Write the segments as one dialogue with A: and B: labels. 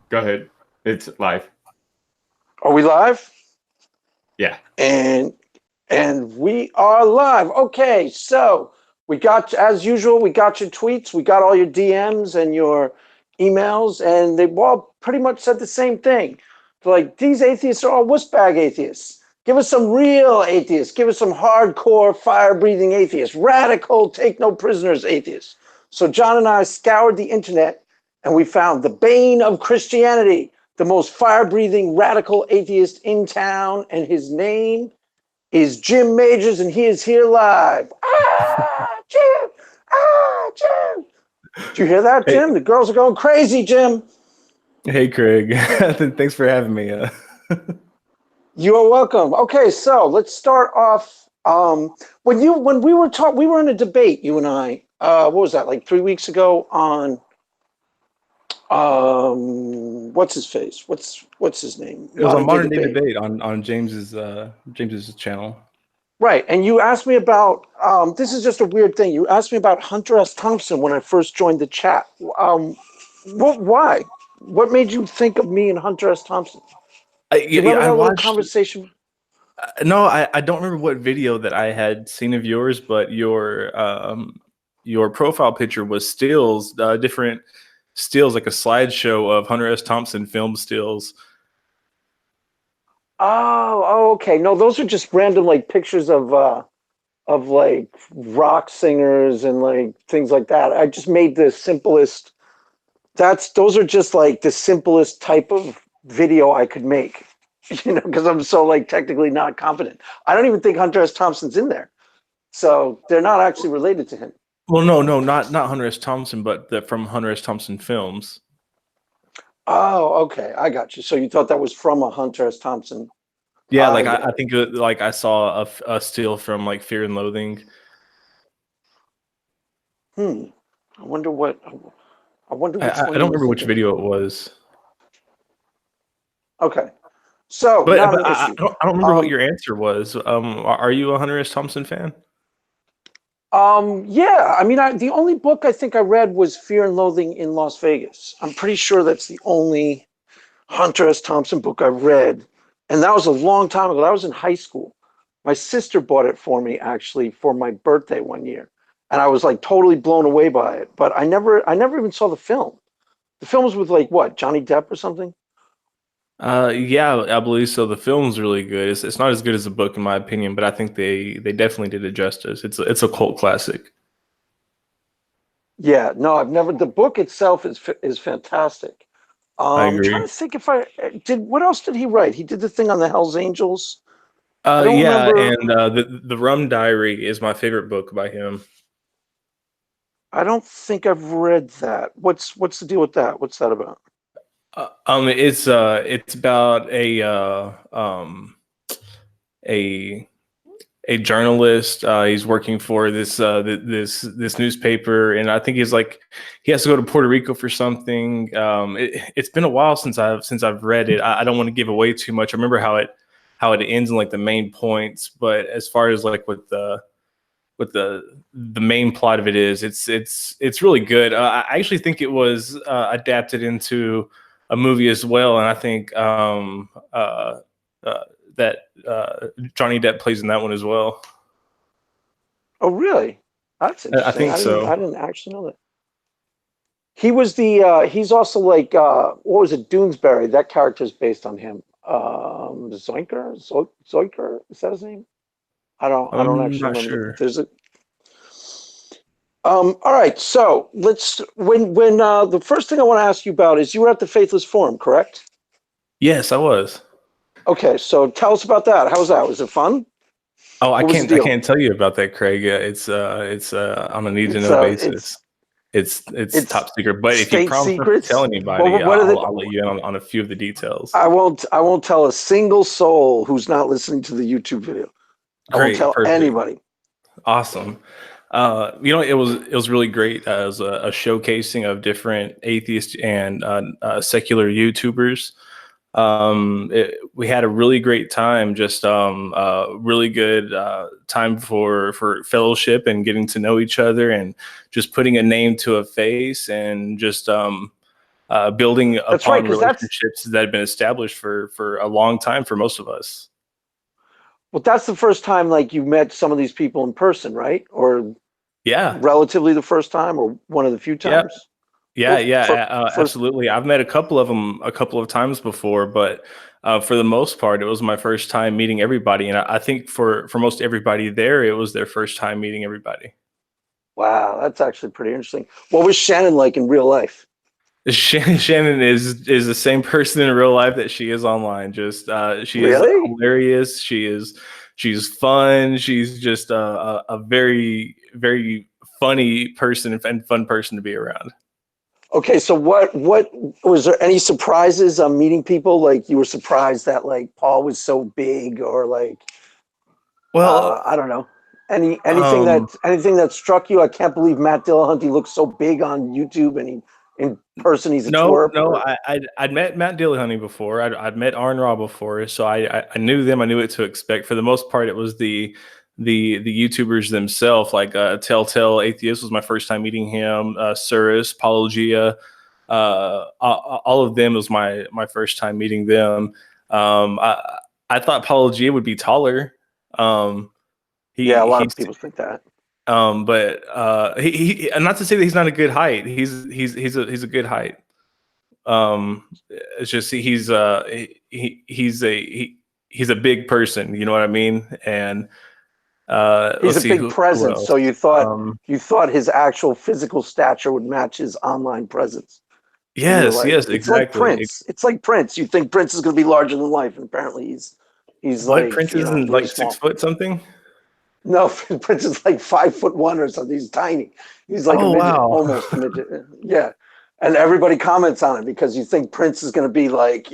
A: Go ahead. It's live.
B: Are we live?
A: Yeah.
B: And we are live. Okay, so we got, as usual, we got your tweets, we got all your DMs and your emails, and they all pretty much said the same thing. They're like, these atheists are all wussbag atheists. Give us some real atheists. Give us some hardcore fire-breathing atheists, radical, take no prisoners atheists. So John and I scoured the internet and we found the bane of Christianity, the most fire-breathing radical atheist in town, and his name is Jim Majors, and he is here live. Ah, Jim! Ah, Jim! Did you hear that,
A: Hey,
B: Jim? The girls are going crazy, Jim.
A: hey, Craig. Thanks for having me.
B: You are welcome. Okay, so let's start off. When we were talking, we were in a debate, you and I. What was that? Like 3 weeks ago on what's his face? What's his name?
A: It was a
B: Modern day
A: modern day
B: debate.
A: debate on James's channel.
B: Right, and you asked me about this is just a weird thing. You asked me about Hunter S. Thompson when I first joined the chat. Why? What made you think of me and Hunter S. Thompson? Do you remember
A: I
B: that little
A: watched.
B: conversation?
A: No, I don't remember what video that I had seen of yours, but your profile picture was stills, different stills, like a slideshow of Hunter S. Thompson film stills.
B: Oh, okay. No, those are just random like pictures of like rock singers and like things like that. I just made the simplest. That's those are just like the simplest type of video I could make. Because I'm so like technically not confident. I don't even think Hunter S. Thompson's in there. So they're not actually related to him.
A: Well, no, not Hunter S. Thompson, but from Hunter S. Thompson films.
B: Oh, okay. I got you. So you thought that was from a Hunter S. Thompson.
A: Yeah,
B: I
A: like
B: get
A: I
B: it.
A: think like I saw a still from like Fear and Loathing.
B: Hmm. I wonder what I wonder which
A: I
B: one
A: don't
B: you were
A: remember which
B: thinking of.
A: video it was,
B: Okay. So
A: but
B: not an
A: I
B: issue.
A: don't remember what
B: Um,
A: your answer was. Are you a Hunter S. Thompson fan?
B: yeah, I mean, the only book I think I read was Fear and Loathing in Las Vegas. I'm pretty sure that's the only Hunter S. Thompson book I read. And that was a long time ago. That was in high school. My sister bought it for me actually for my birthday one year. And I was like totally blown away by it. But I never even saw the film. The film was with like what, Johnny Depp or something?
A: Yeah, I believe so. The film's really good. It's not as good as the book in my opinion, but I think they definitely did it justice. It's a cult classic.
B: Yeah, no, I've never. The book itself is fantastic.
A: I
B: Trying
A: agree.
B: to think if I did. What else did he write? He did the thing on the Hell's Angels. I don't
A: Yeah,
B: remember.
A: and the Rum Diary is my favorite book by him.
B: I don't think I've read that. What's the deal with that? What's that about?
A: It's about a a journalist. He's working for this newspaper, and I think he's like he has to go to Puerto Rico for something. It's been a while since I've read it. I don't want to give away too much. I remember how it ends in like the main points, but as far as like with the main plot of it is, it's really good. I actually think it was adapted into a movie as well, and I think uh, that Johnny Depp plays in that one as well.
B: Oh, really? That's
A: I
B: interesting.
A: think
B: I
A: so.
B: didn't actually know that. He was the. He's also like. What was it? Doonesbury. That character is based on him. Zoinker. Zoiker. Is that his name? I don't
A: I'm
B: actually
A: not
B: remember.
A: sure.
B: There's a. All right. So let's. When the first thing I want to ask you about is you were at the Faithless Forum, correct?
A: Yes, I was.
B: Okay. So tell us about that. How was that? Was it fun?
A: Oh,
B: What was the
A: I
B: deal?
A: can't tell you about that, Craig. It's on a need to know
B: It's
A: basis. It's
B: it's
A: top secret. But if you
B: state
A: promise not to tell
B: secrets.
A: anybody,
B: What are the?
A: I'll let you in on a few of the details.
B: I won't tell a single soul who's not listening to the YouTube video. I won't
A: Great,
B: tell
A: perfect,
B: anybody.
A: awesome. It was really great as a showcasing of different atheist and secular YouTubers. We had a really great time, just really good time for fellowship and getting to know each other and just putting a name to a face and just building
B: That's right,
A: upon
B: because that's
A: relationships that have been established for a long time for most of us.
B: well, that's the first time like you met some of these people in person, right? Or
A: Yeah,
B: relatively the first time, or one of the few
A: yeah,
B: times.
A: yeah,
B: Well,
A: yeah.
B: first.
A: Absolutely. I've met a couple of them a couple of times before, but for the most part, it was my first time meeting everybody, and I think for most everybody there, it was their first time meeting everybody.
B: Wow, that's actually pretty interesting. What was Shannon like in real life?
A: Shannon is the same person in real life that she is online. Just she is
B: Really?
A: hilarious. She's fun. She's just a very funny person and fun person to be around.
B: Okay, so what was there any surprises on meeting people? Like you were surprised that like Paul was so big, or like
A: Well,
B: I don't know.
A: um,
B: Anything that struck you? I can't believe Matt Dillahunty looks so big on YouTube, and he in person he's a
A: no,
B: twerp.
A: no,
B: Or
A: I'd met Matt Dillahunty before. I'd met Arn Raw before, so I knew them. I knew what to expect. For the most part, it was the YouTubers themselves. Like Telltale Atheist was my first time meeting him. Surus, Apologia, all of them was my first time meeting them. I thought Apologia would be taller. Um,
B: yeah, a lot of
A: he's
B: people think that.
A: but not to say that he's not a good height. He's a good height. It's just he's a big person. You know what I mean? And
B: He's
A: let's
B: a
A: see
B: big
A: who
B: presence,
A: else.
B: so
A: Um,
B: you thought his actual physical stature would match his online presence. And you were
A: yes,
B: like,
A: yes,
B: it's like
A: exactly.
B: Prince. It's like Prince. You think Prince is going to be larger than life, and apparently he's
A: What
B: like
A: Prince isn't
B: really
A: like six
B: small.
A: foot something?
B: No, Prince is like 5'1" or something. He's tiny. He's like a
A: Oh
B: midget,
A: wow.
B: almost a midget. Yeah, and everybody comments on it because you think Prince is going to be like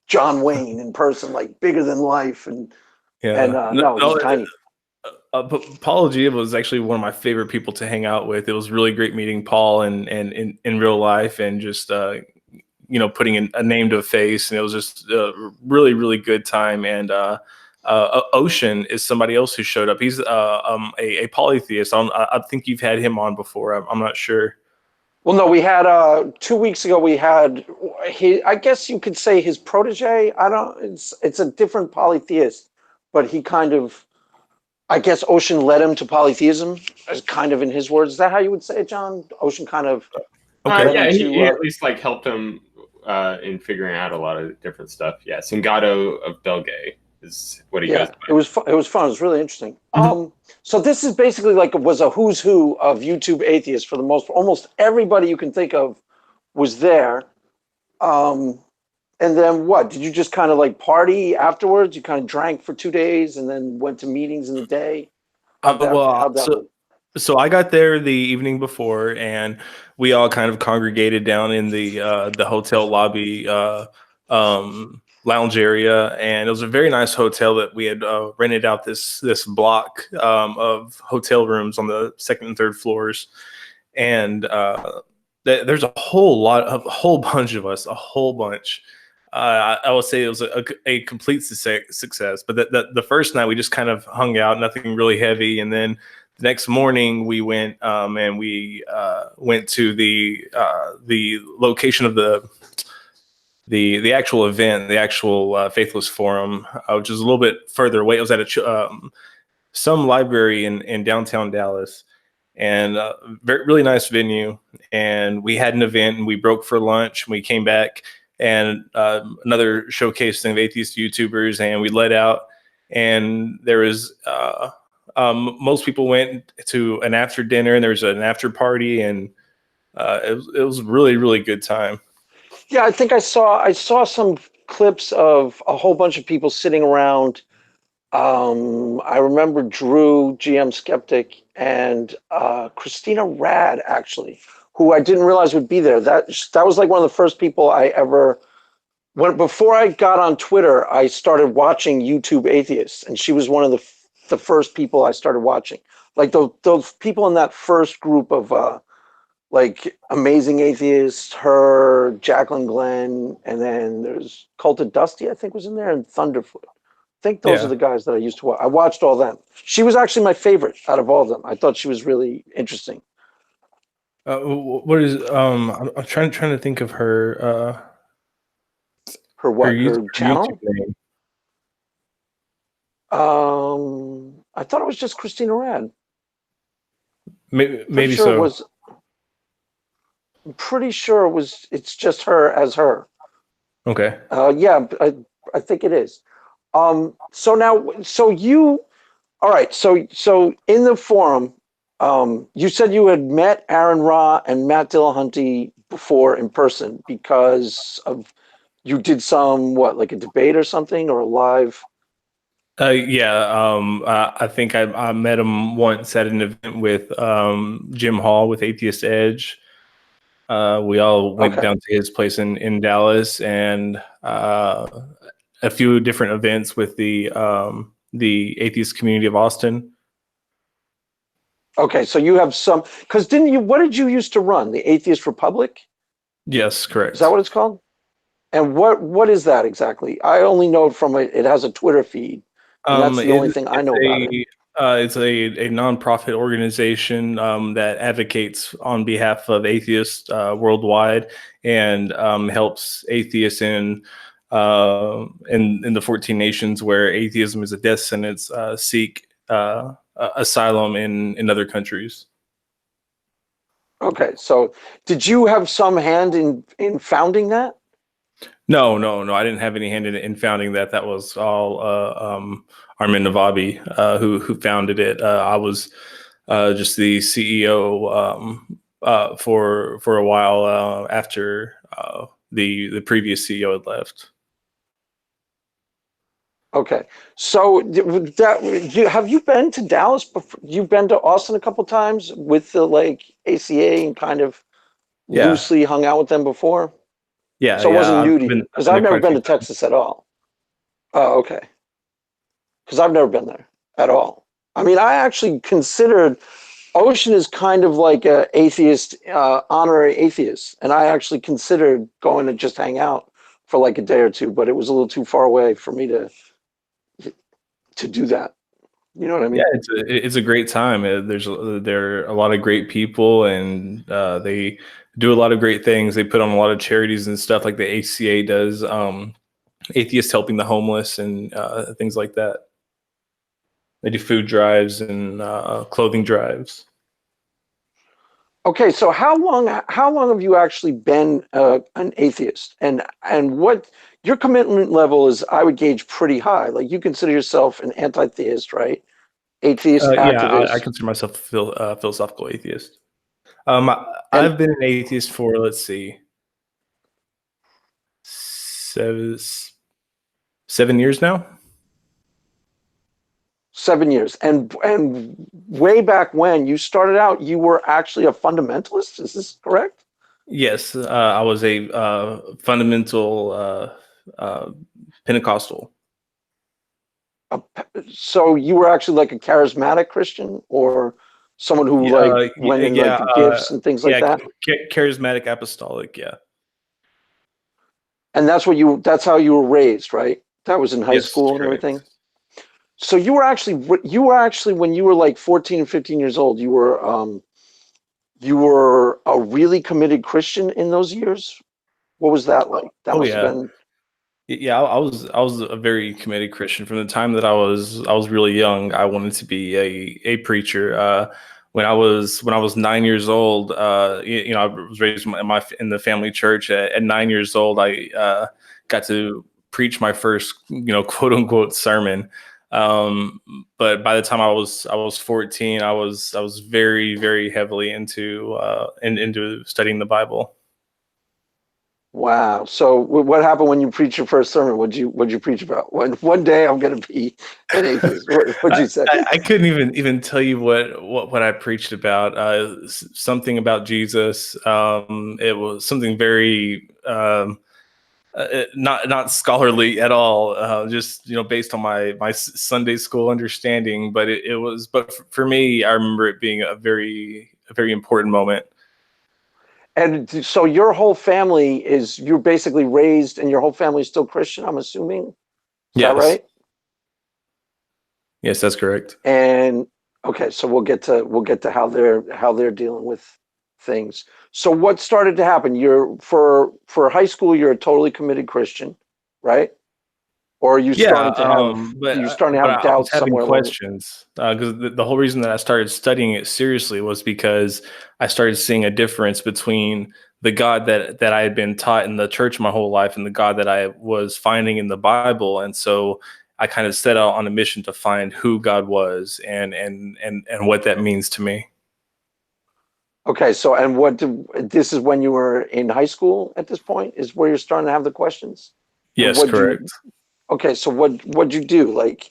B: John Wayne in person, like bigger than life, and
A: Yeah. No,
B: no, he's
A: no,
B: tiny.
A: but Paul Gia was actually one of my favorite people to hang out with. It was really great meeting Paul and in real life and just putting a name to a face, and it was just a really good time. And Ocean is somebody else who showed up. He's a polytheist. I think you've had him on before. I'm not sure.
B: Well, no, we had 2 weeks ago. We had he. I guess you could say his protege. I don't. It's a different polytheist, but he kind of. I guess Ocean led him to polytheism, as kind of in his words. Is that how you would say it, John? Ocean kind of led
A: Okay.
B: him
C: Yeah,
B: to.
C: he at least like helped him in figuring out a lot of different stuff. Yeah, Singado of Belgae is what he goes
B: Yeah,
C: by.
B: it was. It was fun. It was really interesting.
A: Mhm.
B: So this is basically like was a who's who of YouTube atheists for the most. Almost everybody you can think of was there. Um, And then what? Did you just kind of like party afterwards? You kind of drank for 2 days and then went to meetings in the day?
A: Well,
B: How'd that work?
A: so I got there the evening before, and we all kind of congregated down in the hotel lobby lounge area, and it was a very nice hotel that we had rented out this block of hotel rooms on the second and third floors, and there's a whole bunch of us, a whole bunch. I would say it was a complete success. But the first night we just kind of hung out, nothing really heavy, and then the next morning we went and we went to the location of the actual event, the actual Faithless Forum, which is a little bit further away. It was at some library in downtown Dallas, and really nice venue. And we had an event, and we broke for lunch. And we came back, and another showcase thing of atheist YouTubers, and we let out. And there was most people went to an after dinner, and there was an after party, and it was really good time.
B: Yeah, I think I saw some clips of a whole bunch of people sitting around. I remember Drew, GM Skeptic, and Christina Rad actually, who I didn't realize would be there. That was like one of the first people I ever before I got on Twitter, I started watching YouTube atheists, and she was one of the first people I started watching. Like those people in that first group of like amazing atheists, her, Jacqueline Glenn, and then there's Cult of Dusty, I think was in there, and Thunderfoot. I think those are
A: Yeah.
B: the guys that I used to watch. I watched all them. She was actually my favorite out of all of them. I thought she was really interesting.
A: What is I'm trying to think of her
B: Her
A: her
B: what? Her
A: YouTube
B: channel?
A: name.
B: I thought it was just Christina Rad. Pretty
A: Maybe
B: sure it
A: so.
B: was. I'm pretty sure it was. It's just her as her.
A: Okay.
B: Yeah, I think it is. So now, so you, all right. So in the forum, you said you had met Aaron Ra and Matt Dillahunty before in person because of you did some what, like a debate or something or a live.
A: Yeah, I think I met him once at an event with Jim Hall with Atheist Edge. We all went
B: Okay.
A: down to his place in Dallas, and a few different events with the atheist community of Austin.
B: Okay. So you have some, because didn't you, what did you used to run? The Atheist Republic?
A: Yes,
B: Is that
A: correct.
B: what it's called? And what is that exactly? I only know it from it has a Twitter feed, and that's the only thing I know about it.
A: It's a nonprofit organization that advocates on behalf of atheists worldwide and helps atheists in the 14 nations where atheism is a death sentence seek asylum in other countries.
B: Okay, so did you have some hand in founding that?
A: No. I didn't have any hand in founding that. That was all Armin Navabi who founded it. I was just the CEO for a while after the previous CEO had left.
B: Okay, so have you been to Dallas before? You've been to Austin a couple times with the like ACA and kind of
A: Yeah,
B: loosely hung out with them before. So it
A: yeah.
B: wasn't
A: I've
B: new to
A: been
B: you
A: I've
B: because
A: been
B: I've
A: there
B: never
A: quite a
B: been
A: few
B: to
A: times.
B: Texas at all. Oh, okay. Because I've never been there at all. I mean, I actually considered Ocean is kind of like a atheist, honorary atheist, and I actually considered going to just hang out for like a day or two, but it was a little too far away for me to do that. You know what I
A: Yeah,
B: mean?
A: it's a great time. There are a lot of great people, and they do a lot of great things. They put on a lot of charities and stuff like the ACA does. Atheists helping the homeless and things like that. They do food drives and clothing drives.
B: Okay, so how long have you actually been an atheist, and what your commitment level is? I would gauge pretty high. Like you consider yourself an anti-theist, right? Atheist
A: Yeah, I
B: activist,
A: consider myself a philosophical atheist.
B: and
A: I've been an atheist for, let's see, seven 7 years now.
B: 7 years, and way back when you started out, you were actually a fundamentalist. Is this correct?
A: Yes, I was a fundamental uh, Pentecostal.
B: A, so you were actually like a charismatic Christian, or someone who
A: Yeah,
B: like went in like
A: yeah,
B: the gifts and things like
A: yeah.
B: that?
A: Charismatic apostolic. Yeah.
B: And that's how you were raised, right? That was in high
A: Yes,
B: school and everything.
A: correct.
B: So you were actually when you were like 14 and 15 years old, you were a really committed Christian in those years. What was that like? That
A: Oh
B: must have
A: yeah.
B: been
A: Yeah, I was a very committed Christian from the time that I was really young. I wanted to be a preacher. When I was 9 years old, I was raised in the family church. At 9 years old, I got to preach my first quote unquote sermon. Um, but by the time I was 14, I was very very heavily into studying the Bible.
B: wow. So what happened when you preached your first sermon? What'd you preach about? One day I'm gonna be an atheist. What'd
A: I,
B: you say?
A: I couldn't even tell you what I preached about. Something about Jesus. It was something very not scholarly at all. Just based on my Sunday school understanding. But it was. But for me, I remember it being a very important moment.
B: And so your whole family you're basically raised and your whole family is still Christian, I'm assuming. Is that
A: Yes,
B: right?
A: that's correct.
B: And okay, so we'll get to how they're dealing with things. So what started to happen? You're for high school, you're a totally committed Christian, right? Or you
A: Yeah,
B: started to have
A: but
B: you starting to
A: but
B: have
A: I was
B: doubts
A: having
B: somewhere along.
A: questions because the whole reason that I started studying it seriously was because I started seeing a difference between the God that I had been taught in the church my whole life and the God that I was finding in the Bible, and so I kind of set out on a mission to find who God was and what that means to me.
B: Okay, so and this is when you were in high school at this point is where you're starting to have the questions? And
A: Yes, correct.
B: okay, so what'd you do? Like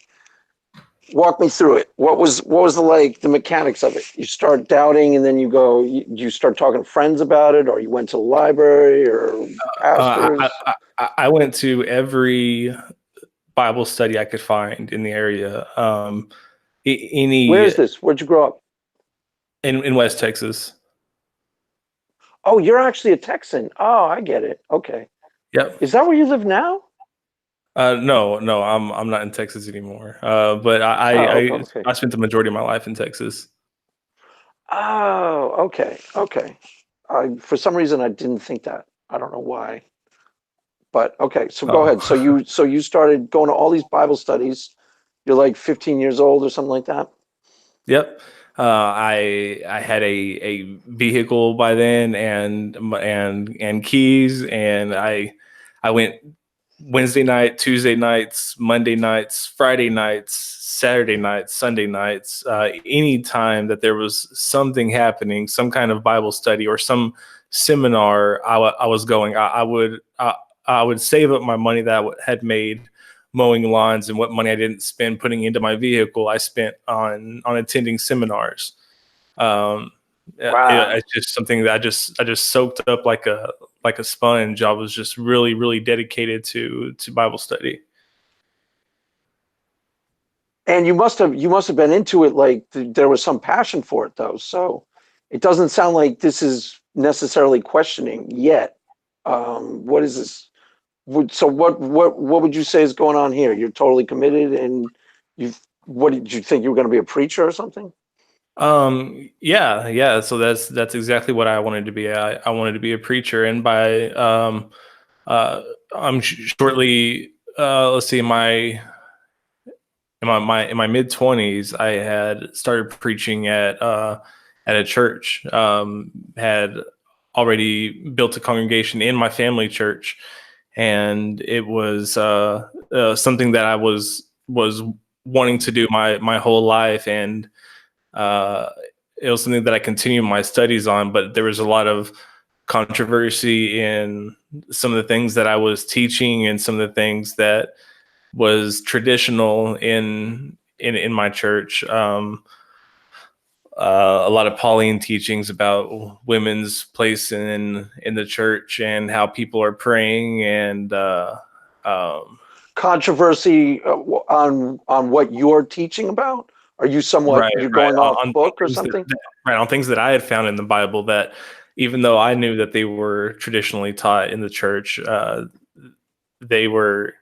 B: walk me through it. What was the mechanics of it? You start doubting and then you start talking to friends about it, or you went to the library or
A: I,
B: pastors?
A: I went to every Bible study I could find in the area.
B: Where is
A: Any
B: this? Where'd you grow up?
A: in West Texas.
B: Oh, you're actually a Texan. Oh, I get it. Okay.
A: Yep.
B: Is that where you live now?
A: No, I'm not in Texas anymore. But
B: Oh, okay.
A: I spent the majority of my life in Texas.
B: Oh, okay. Okay. For some reason I didn't think that. I don't know why. But okay, so go ahead. So
A: Oh,
B: you started going to all these Bible studies. You're like 15 years old or something like that.
A: yep. I had a vehicle by then and keys, and I went Wednesday night, Tuesday nights, Monday nights, Friday nights, Saturday nights, Sunday nights. Any time that there was something happening, some kind of Bible study or some seminar, I was going. I would save up my money that I had made mowing lawns, and what money I didn't spend putting into my vehicle, I spent on attending seminars.
B: Wow.
A: It's just something that I just soaked up like a sponge. I was just really dedicated to Bible study.
B: And you must have been into it like there was some passion for it though. So it doesn't sound like this is necessarily questioning yet. What is this? So what would you say is going on here? You're totally committed, and what did you think you were going to be a preacher or something?
A: Yeah. So that's exactly what I wanted to be. I wanted to be a preacher, and by uh, I'm shortly let's see, in my mid 20s, I had started preaching at a church. Had already built a congregation in my family church, and it was something that I was wanting to do my whole life, and uh, it was something that I continued my studies on. But there was a lot of controversy in some of the things that I was teaching and some of the things that was traditional in my church. A lot of Pauline teachings about women's place in the church and how people are praying and um,
B: Controversy on what you're teaching about? Are you somewhat you're
A: right
B: going off
A: on
B: book or
A: things
B: something?
A: right on things that I had found in the Bible that even though I knew that they were traditionally taught in the church, they were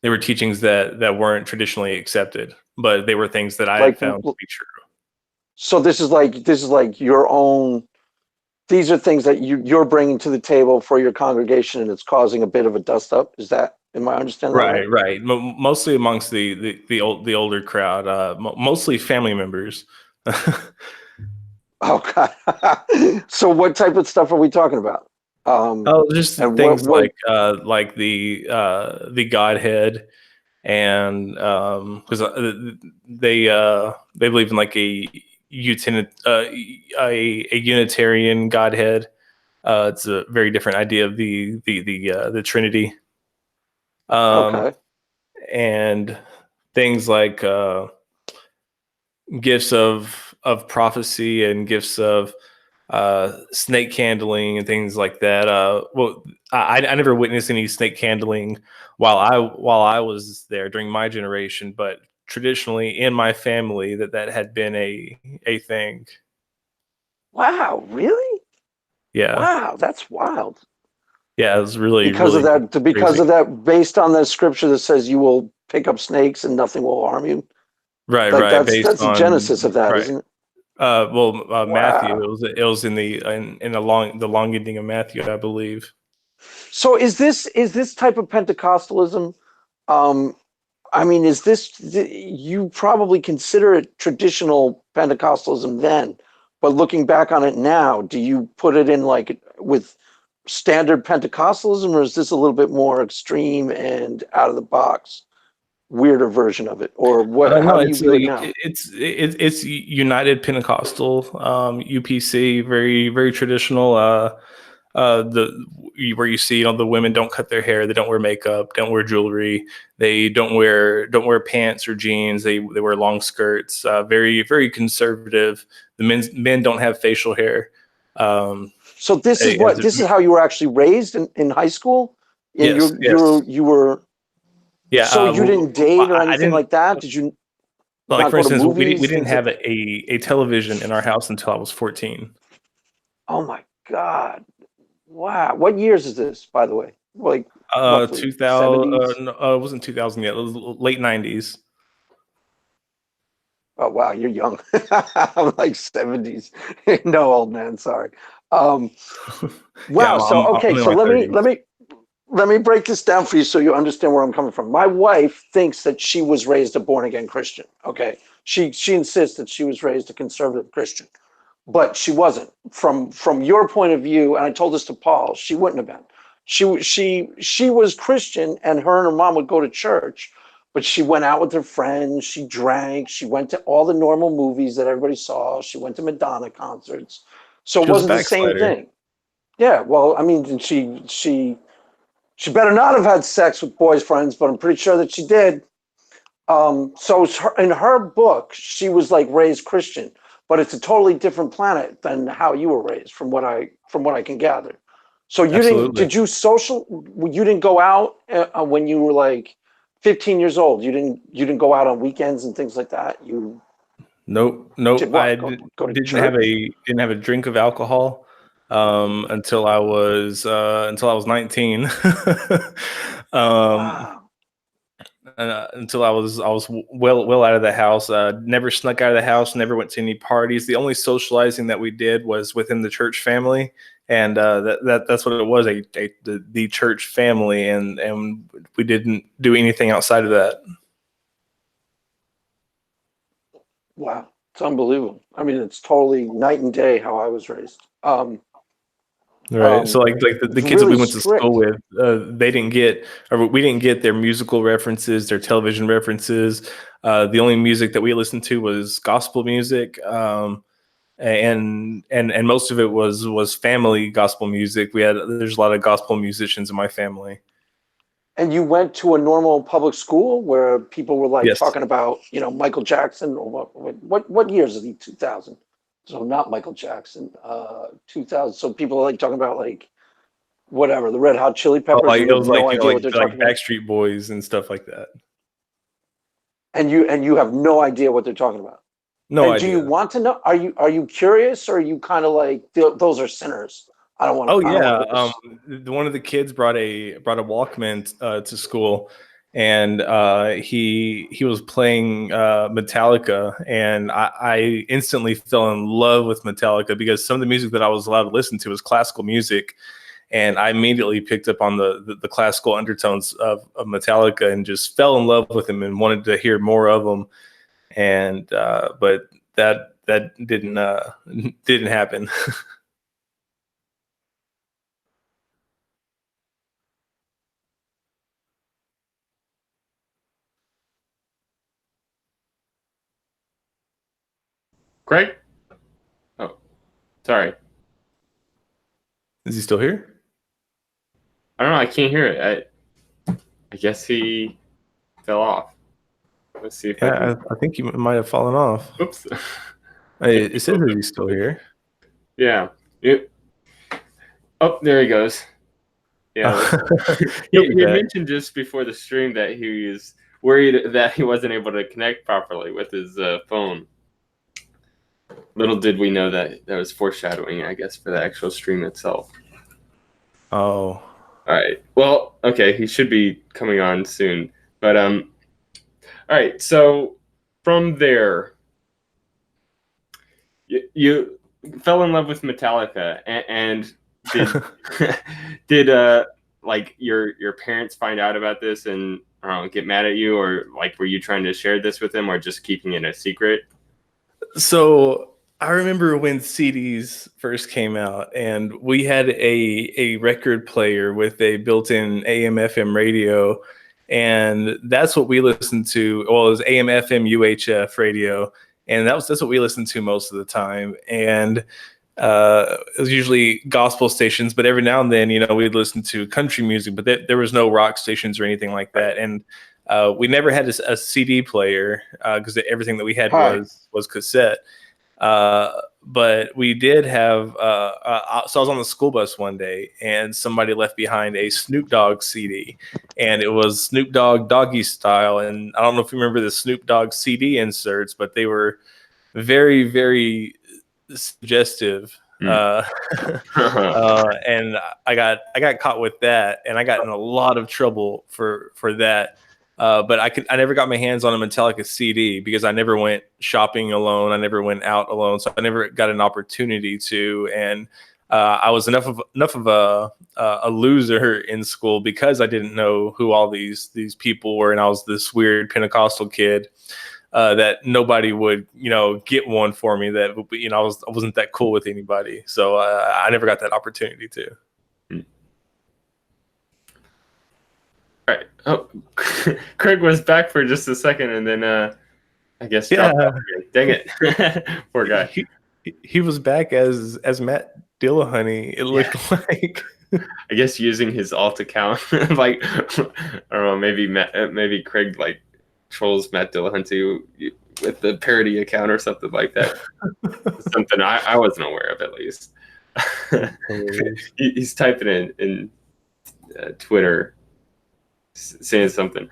A: they were teachings that weren't traditionally accepted, but they were things that I had
B: Like
A: found to be true.
B: so this is like your own. These are things that you're bringing to the table for your congregation, and it's causing a bit of a dust up. Is that am I understanding that right?
A: Right. Mostly amongst the older crowd, mostly family members.
B: Oh God. So what type of stuff are we talking about?
A: Oh, just
B: And
A: things
B: what
A: like the Godhead, and because they believe in like a Unitarian Godhead. It's a very different idea of the Trinity. Um,
B: okay.
A: and things like gifts of prophecy and gifts of snake handling and things like that. Well, I never witnessed any snake handling while I was there during my generation, but traditionally in my family that had been a thing.
B: Wow, really?
A: Yeah,
B: Wow, that's wild.
A: yeah, it was really
B: Because of
A: really
B: that, because
A: crazy.
B: of that, based on the scripture that says you will pick up snakes and nothing will harm you. Like
A: Right,
B: that's
A: based
B: that's the genesis
A: on
B: of that,
A: right.
B: isn't it?
A: Matthew.
B: Wow.
A: It was in the long ending of Matthew, I believe.
B: So is this type of Pentecostalism? Um, I mean, is this you probably consider it traditional Pentecostalism then, but looking back on it now, do you put it in like with standard Pentecostalism, or is this a little bit more extreme and out of the box, weirder version of it, or what? How
A: No,
B: do you
A: it's
B: view it
A: like
B: now?
A: it's United Pentecostal, UPC, very traditional. The where you see, the women don't cut their hair, they don't wear makeup, don't wear jewelry, they don't wear pants or jeans, they wear long skirts. Very conservative. The men don't have facial hair. Um,
B: So this is
A: as
B: what this is how you were actually raised in high school, and
A: yes,
B: you were
A: yeah.
B: so you didn't date or
A: I
B: anything
A: didn't.
B: like that? Did you
A: Like,
B: not
A: for
B: go to
A: instance, we
B: movies,
A: didn't
B: things like
A: have
B: that?
A: a television in our house until I was 14.
B: Oh my God. Wow. What years is this, by the way? Like roughly
A: 2000.
B: 70s?
A: No, it wasn't 2000 yet. It was late 90s.
B: Oh wow, you're young. I'm like 70s. No, old man, sorry. Um,
A: Yeah,
B: wow. So
A: I'm
B: okay,
A: in
B: so
A: my
B: let me
A: 30s.
B: let me let me break this down for you so you understand where I'm coming from. My wife thinks that she was raised a born again Christian. Okay. She insists that she was raised a conservative Christian, but she wasn't. From your point of view, and I told this to Paul, she wouldn't have been. She was Christian, and her mom would go to church, but she went out with her friends, she drank, she went to all the normal movies that everybody saw, she went to Madonna concerts. So it
A: She was a
B: wasn't the same
A: backslider.
B: thing. Yeah, well, I mean, she better not have had sex with boys' friends, but I'm pretty sure that she did. So in her book, she was like raised Christian, but it's a totally different planet than how you were raised, from what I can gather. So you didn't
A: Absolutely.
B: did you social? You didn't go out when you were like 15 years old. You didn't go out on weekends and things like that. You
A: Nope, nope.
B: did what? Go to church?
A: Didn't have a drink of alcohol until I was 19. um,
B: Wow.
A: until I was well out of the house. Never snuck out of the house. Never went to any parties. The only socializing that we did was within the church family, and that's what it was, the church family, and we didn't do anything outside of that.
B: Wow. It's unbelievable. I mean, it's totally night and day how I was raised.
A: Right. So like the
B: It's
A: kids that
B: really
A: we went to school
B: strict.
A: with, they didn't get, or we didn't get their musical references, their television references. The only music that we listened to was gospel music, and most of it was family gospel music. There's a lot of gospel musicians in my family.
B: And you went to a normal public school where people were like
A: Yes.
B: talking about, Michael Jackson, or what years is he? 2000. So not Michael Jackson. 2000. So people are like talking about like whatever, the Red Hot Chili
A: Oh,
B: Peppers,
A: like
B: and
A: it
B: you have
A: was like
B: no idea what they're
A: like
B: talking about.
A: Backstreet Boys and stuff like that.
B: And you have no idea what they're talking about.
A: No
B: And do you
A: idea.
B: want to know? Are you curious, or are you kind of like those are sinners? I don't want
A: Oh
B: to. I don't want
A: yeah,
B: to put this.
A: one of the kids brought a Walkman to school, and he was playing Metallica, and I instantly fell in love with Metallica because some of the music that I was allowed to listen to was classical music, and I immediately picked up on the classical undertones of Metallica and just fell in love with him and wanted to hear more of them, and but that didn't happen.
C: Greg? Oh, sorry.
A: Is he still here?
C: I don't know. I can't hear it. I guess he fell off. Let's see if I can.
A: Yeah, I think you might have fallen off.
C: Oops.
A: It says that he's still here.
C: Yeah. It, oh, there he goes. Yeah.
A: He'll be
C: He had
A: back.
C: mentioned just before the stream that he was worried that he wasn't able to connect properly with his phone. Little did we know that was foreshadowing, I guess, for the actual stream itself.
A: Oh,
C: All right. Well, okay, he should be coming on soon. But all right. So from there, you fell in love with Metallica, and did did like your parents find out about this and I don't know, get mad at you, or like were you trying to share this with them, or just keeping it a secret?
A: So I remember when CDs first came out, and we had a record player with a built-in AM FM radio, and that's what we listened to. Well, it was AM FM UHF radio, and that's what we listened to most of the time. And it was usually gospel stations, but every now and then, we'd listen to country music, but there was no rock stations or anything like that. And we never had a CD player because everything that we had was cassette. But we did have. So I was on the school bus one day, and somebody left behind a Snoop Dogg CD, and it was Snoop Dogg Doggy Style. And I don't know if you remember the Snoop Dogg CD inserts, but they were very, very suggestive. And I got caught with that, and I got in a lot of trouble for that. But I never got my hands on a Metallica CD because I never went shopping alone. I never went out alone, so I never got an opportunity to. And I was enough of a loser in school because I didn't know who all these people were, and I was this weird Pentecostal kid that nobody would get one for me. That I wasn't that cool with anybody, so I never got that opportunity to.
C: All right. Oh, Craig was back for just a second, and then I guess
A: dropped
C: off again. Dang it, poor guy.
A: He was back as Matt Dillahunty. It looked like.
C: I guess using his alt account, like I don't know, maybe Craig like trolls Matt Dillahunty with the parody account or something like that. Something I wasn't aware of, at least. He's typing in Twitter. Saying something.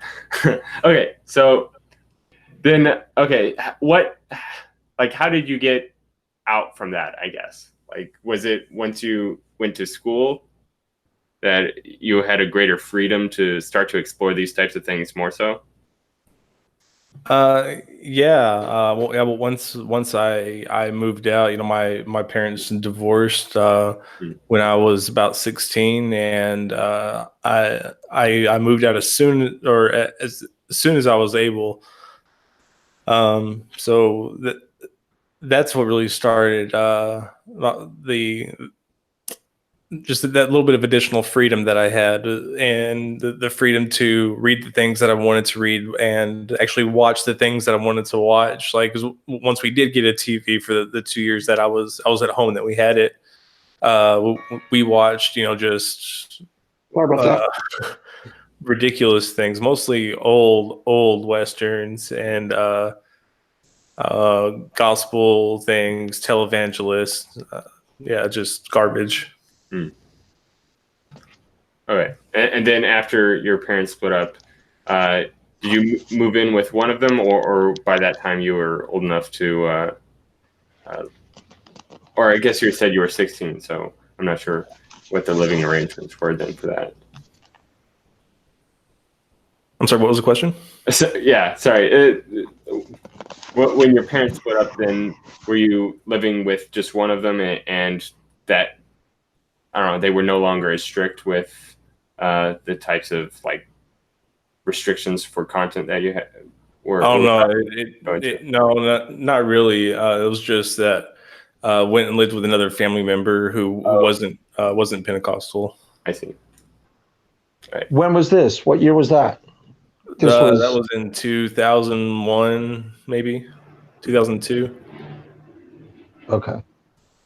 C: Okay, so then, how did you get out from that, I guess? Like, was it once you went to school that you had a greater freedom to start to explore these types of things more so?
A: Well, once I moved out, my parents divorced when I was about 16, and I moved out as soon as I was able. So that's what really started just that little bit of additional freedom that I had, and the freedom to read the things that I wanted to read and actually watch the things that I wanted to watch. Like, 'cause once we did get a TV for the 2 years that I was at home that we had it, we watched, just ridiculous things, mostly old Westerns and gospel things, televangelists. Just garbage.
C: All right. And then after your parents split up, did you move in with one of them, or by that time you were old enough to, or I guess you said you were 16, so I'm not sure what the living arrangements were then for that.
A: I'm sorry, what was the question?
C: Sorry. When your parents split up, then were you living with just one of them, and that, I don't know, they were no longer as strict with the types of like restrictions for content that you had?
A: Oh no, not really. It was just that went and lived with another family member who wasn't Pentecostal.
C: I see.
B: Right. When was this? What year was that?
A: That was in 2001, maybe 2002.
B: Okay.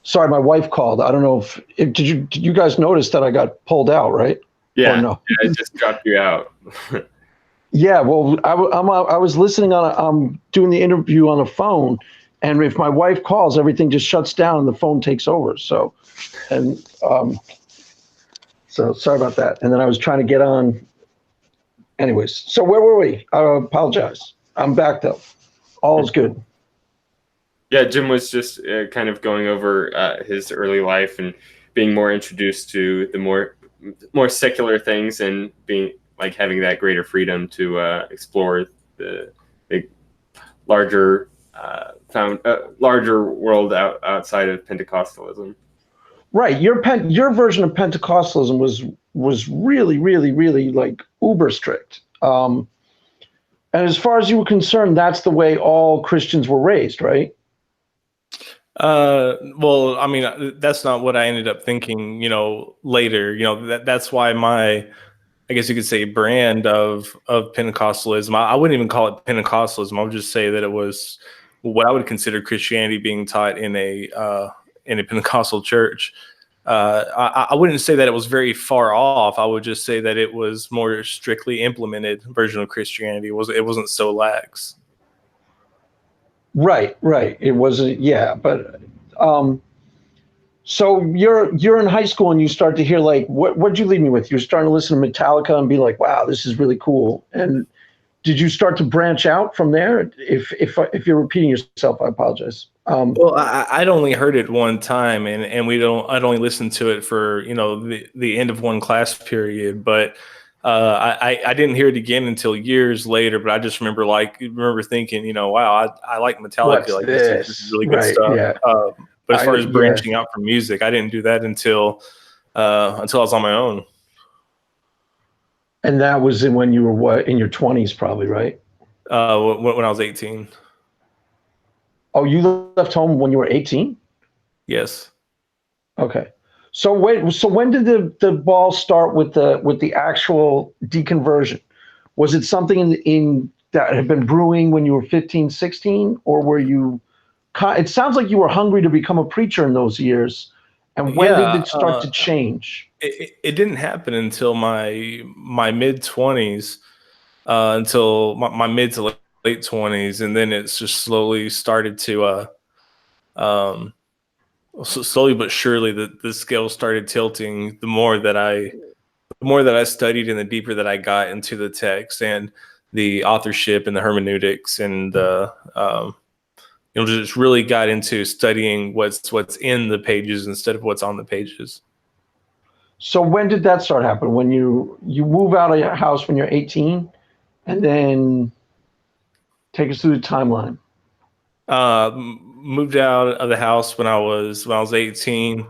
B: Sorry, my wife called. I don't know if did you guys notice that I got pulled out, right?
C: Yeah. No? Yeah, I just dropped you out.
B: Yeah. Well, I was listening I'm doing the interview on the phone, and if my wife calls, everything just shuts down and the phone takes over. So sorry about that. And then I was trying to get on. Anyways, so where were we? I apologize. I'm back though. All is good.
C: Yeah, Jim was just kind of going over his early life and being more introduced to the more secular things, and being like having that greater freedom to explore the larger found a larger world outside of Pentecostalism.
B: Right. Your version of Pentecostalism was really, really, really like uber strict. And as far as you were concerned, that's the way all Christians were raised, right?
A: Well, I mean, that's not what I ended up thinking, later. That's why I guess you could say, brand of Pentecostalism. I wouldn't even call it Pentecostalism. I would just say that it was what I would consider Christianity being taught in a Pentecostal church. I wouldn't say that it was very far off. I would just say that it was more strictly implemented version of Christianity. It wasn't so lax.
B: Right. It wasn't, yeah, but so you're in high school and you start to hear like what'd you leave me with? You're starting to listen to Metallica and be like, wow, this is really cool. And did you start to branch out from there? If you're repeating yourself, I apologize.
A: Well, I'd only heard it one time, and I'd only listened to it for the end of one class period, but I didn't hear it again until years later. But I just remember thinking, wow, I like Metallica.
B: What's
A: Like this is really good
B: right,
A: stuff.
B: yeah.
A: But as far as branching out from music, I didn't do that until I was on my own.
B: And that was when you were in your 20s, probably, right?
A: When I was 18.
B: Oh, you left home when you were 18?
A: Yes.
B: Okay. So when did the ball start with the actual deconversion? Was it something in that had been brewing when you were 15, 16, or were you? It sounds like you were hungry to become a preacher in those years. And when did it start to change?
A: It didn't happen until my mid 20s, until my mid to late 20s, and then it's just slowly started to slowly but surely the scale started tilting the more that I studied and the deeper that I got into the text and the authorship and the hermeneutics and just really got into studying what's in the pages instead of what's on the pages.
B: So when did that start happening? When you move out of your house when you're 18, and then take us through the timeline.
A: Moved out of the house when I was 18,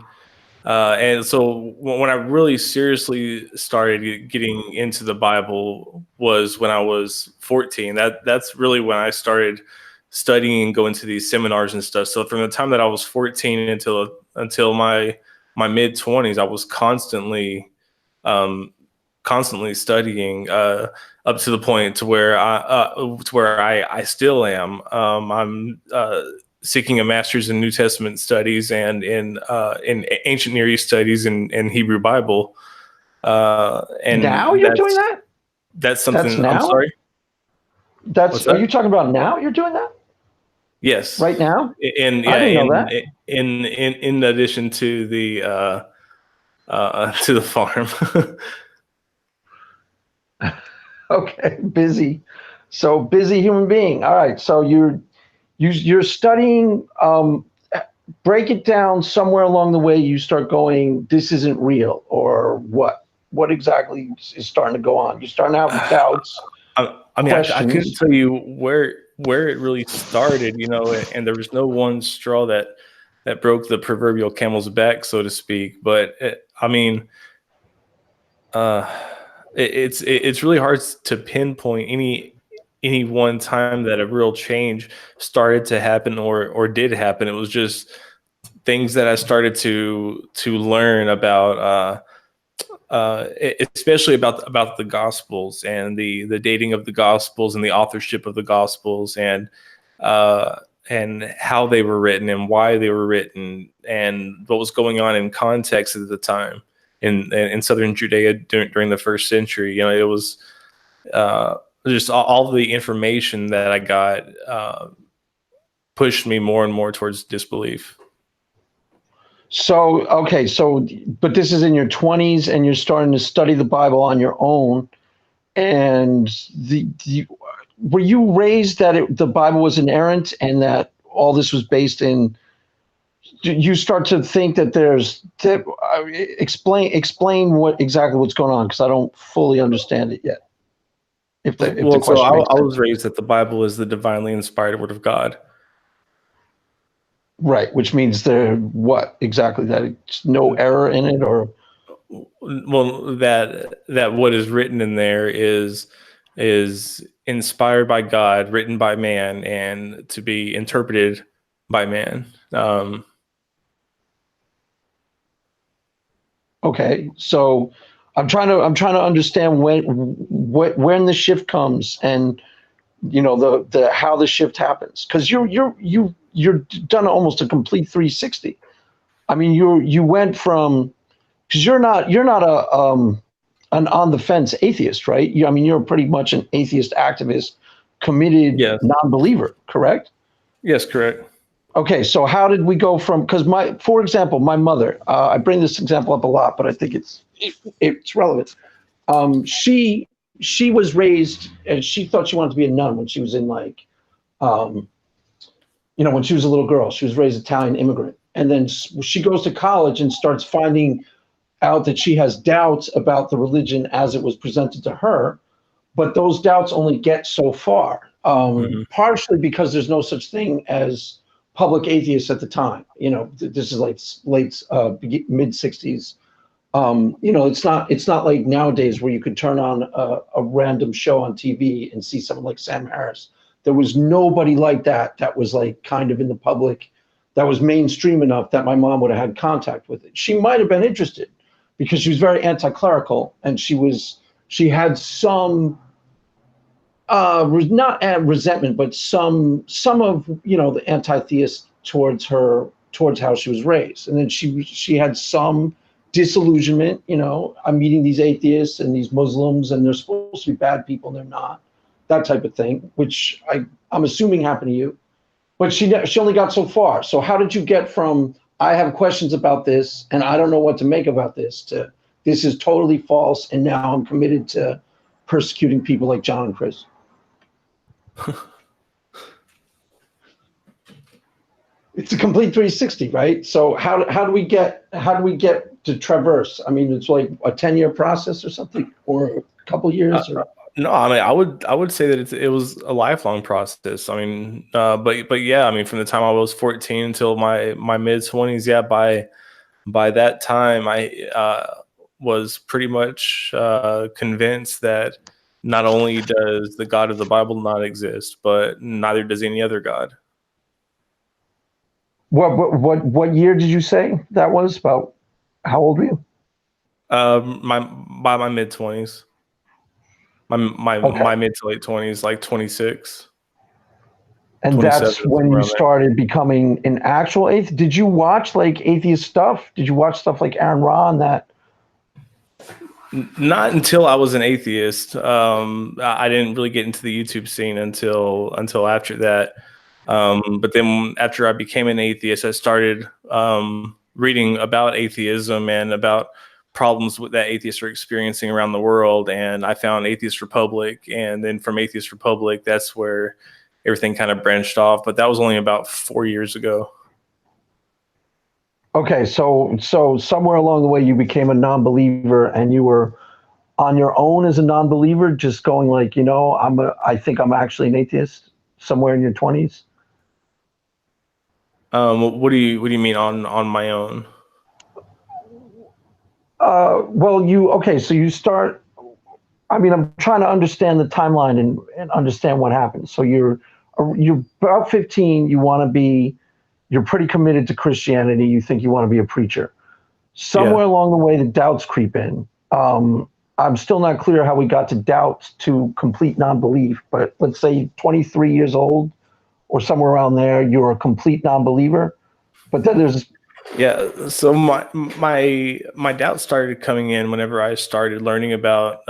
A: and so when I really seriously started getting into the Bible was when I was 14. That's really when I started studying and going to these seminars and stuff. So from the time that I was 14 until my mid 20s, I was constantly studying, up to the point to where I still am. I'm seeking a master's in New Testament studies and in ancient Near East studies and Hebrew Bible. And
B: now you're doing that?
A: That's something.
B: That's now?
A: I'm sorry.
B: Are you talking about now? You're doing that?
A: Yes.
B: Right now?
A: I
B: didn't know that.
A: In addition to the farm.
B: Okay, busy. So busy human being. All right. So you're studying. Break it down. Somewhere along the way, you start going, this isn't real, or what? What exactly is starting to go on? You're starting to have doubts.
A: I couldn't tell you where it really started, and there was no one straw that broke the proverbial camel's back, so to speak. But it's really hard to pinpoint any one time that a real change started to happen or did happen. It was just things that I started to learn about, especially about the Gospels and the dating of the Gospels and the authorship of the Gospels and how they were written and why they were written and what was going on in context at the time in southern Judea during the first century. It was just all the information that I got pushed me more and more towards disbelief.
B: So, okay, but this is in your 20s and you're starting to study the Bible on your own. And were you raised that the Bible was inerrant and that all this was based in, you start to think that explain exactly what's going on, because I don't fully understand it yet.
A: I was raised that the Bible is the divinely inspired word of God.
B: Right, which means there what exactly that it's no error in it, or
A: Well, that what is written in there is inspired by God, written by man, and to be interpreted by man.
B: okay. So I'm trying to understand when the shift comes, and the how the shift happens, because you're done almost a complete 360. I mean, you went from, because you're not a an on the fence atheist, right? I mean, you're pretty much an atheist activist, committed
A: Yes,
B: non-believer, correct?
A: yes, correct.
B: Okay, so how did we go from, because for example, my mother, I bring this example up a lot, but I think it's relevant. She was raised, and she thought she wanted to be a nun when she was in like, um, when she was a little girl. She was raised Italian immigrant, and then she goes to college and starts finding out that she has doubts about the religion as it was presented to her, but those doubts only get so far.
A: Hmm.
B: Partially because there's no such thing as public atheists at the time. This is like late mid '60s. It's not like nowadays where you could turn on a random show on TV and see someone like Sam Harris. There was nobody like that was like kind of in the public, that was mainstream enough that my mom would have had contact with it. She might have been interested because she was very anti-clerical, and she had some not resentment, but some of the anti-theist towards how she was raised, and then she had some disillusionment. I'm meeting these atheists and these Muslims, and they're supposed to be bad people, and they're not. That type of thing, which I'm assuming happened to you. But she only got so far. So how did you get from I have questions about this and I don't know what to make about this to this is totally false, and now I'm committed to persecuting people like John and Chris? It's a complete 360, right? So how do we get to traverse? I mean, it's like a 10-year process or something, or a couple
A: Uh,
B: years, or
A: no, I mean, I would say that it was a lifelong process. I mean, but yeah, I mean, from the time I was 14 until my mid 20s, yeah, by that time, I was pretty much convinced that not only does the God of the Bible not exist, but neither does any other God.
B: what year did you say that was? About how old were you?
A: My by my mid 20s,
B: Okay.
A: my mid to late 20s, like 26,
B: And
A: 27,
B: that's when
A: somewhere
B: you
A: around there.
B: started becoming an actual atheist. Did you watch like atheist stuff? Did you watch stuff like Aaron Ra and that?
A: Not until I was an atheist. I didn't really get into the YouTube scene until after that. But then after I became an atheist, I started reading about atheism and about problems that atheists are experiencing around the world. And I found Atheist Republic, and then from Atheist Republic, that's where everything kind of branched off. But that was only about 4 years ago.
B: Okay, so somewhere along the way you became a non-believer, and you were on your own as a non-believer, just going like, I think I'm actually an atheist, somewhere in your 20s.
A: What do you mean on my own?
B: Well, okay, so you start. I mean, I'm trying to understand the timeline and understand what happened. So you're about 15. You're pretty committed to Christianity. You think you want to be a preacher.
A: Yeah.
B: Somewhere along the way, the doubts creep in. I'm still not clear how we got to doubts to complete non-belief, but let's say 23 years old or somewhere around there, you're a complete non-believer. But then there's
A: Yeah, so my doubts started coming in whenever I started learning about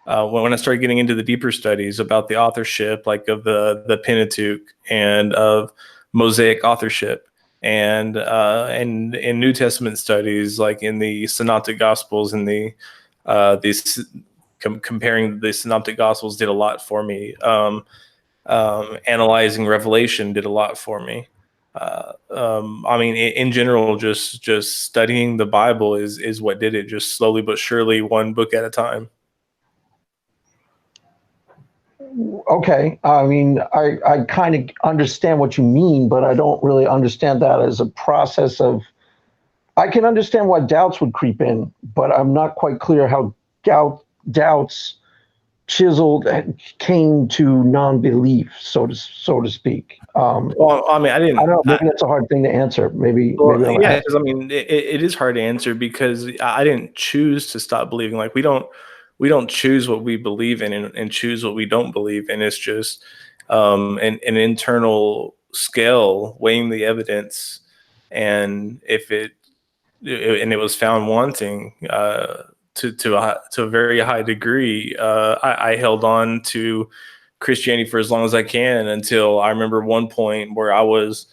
A: when I started getting into the deeper studies about the authorship, like of the Pentateuch and of Mosaic authorship, and in New Testament studies, like in the Synoptic Gospels and these comparing the Synoptic Gospels did a lot for me. Analyzing Revelation did a lot for me. I mean, in general, just studying the Bible is what did it. Just slowly but surely, one book at a time.
B: Okay. I mean, I kind of understand what you mean, but I don't really understand that as a process of. I can understand why doubts would creep in, but I'm not quite clear how doubts chiseled came to non-belief, so to speak.
A: Well, I mean,
B: I don't know. Maybe that's a hard thing to answer.
A: well,
B: Maybe I'll
A: yeah,
B: ask.
A: because I mean, it is hard to answer because I didn't choose to stop believing. Like we don't choose what we believe in and choose what we don't believe in. It's just an internal scale weighing the evidence, and if it was found wanting to a very high degree, I held on to Christianity for as long as I can until I remember one point where I was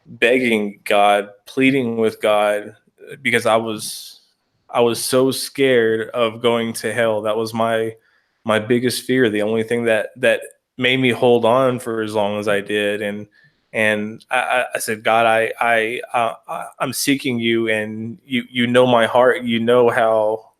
A: begging God, pleading with God, because I was so scared of going to hell. That was my biggest fear. The only thing that made me hold on for as long as I did, and I said, God, I'm seeking you, and you know my heart. You know how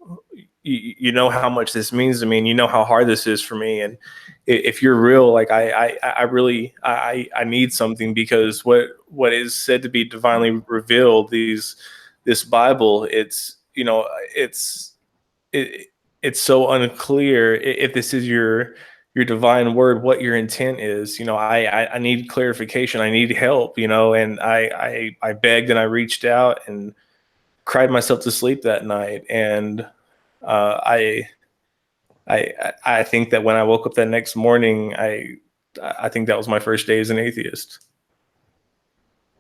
A: much this means to me, and you know how hard this is for me. And if you're real, like I really I need something, because what is said to be divinely revealed, this Bible, it's it, it's so unclear if this is your divine word, what your intent is. I need clarification. I need help. And I begged and I reached out and cried myself to sleep that night. And I I think that when I woke up that next morning, I think that was my first day as an atheist.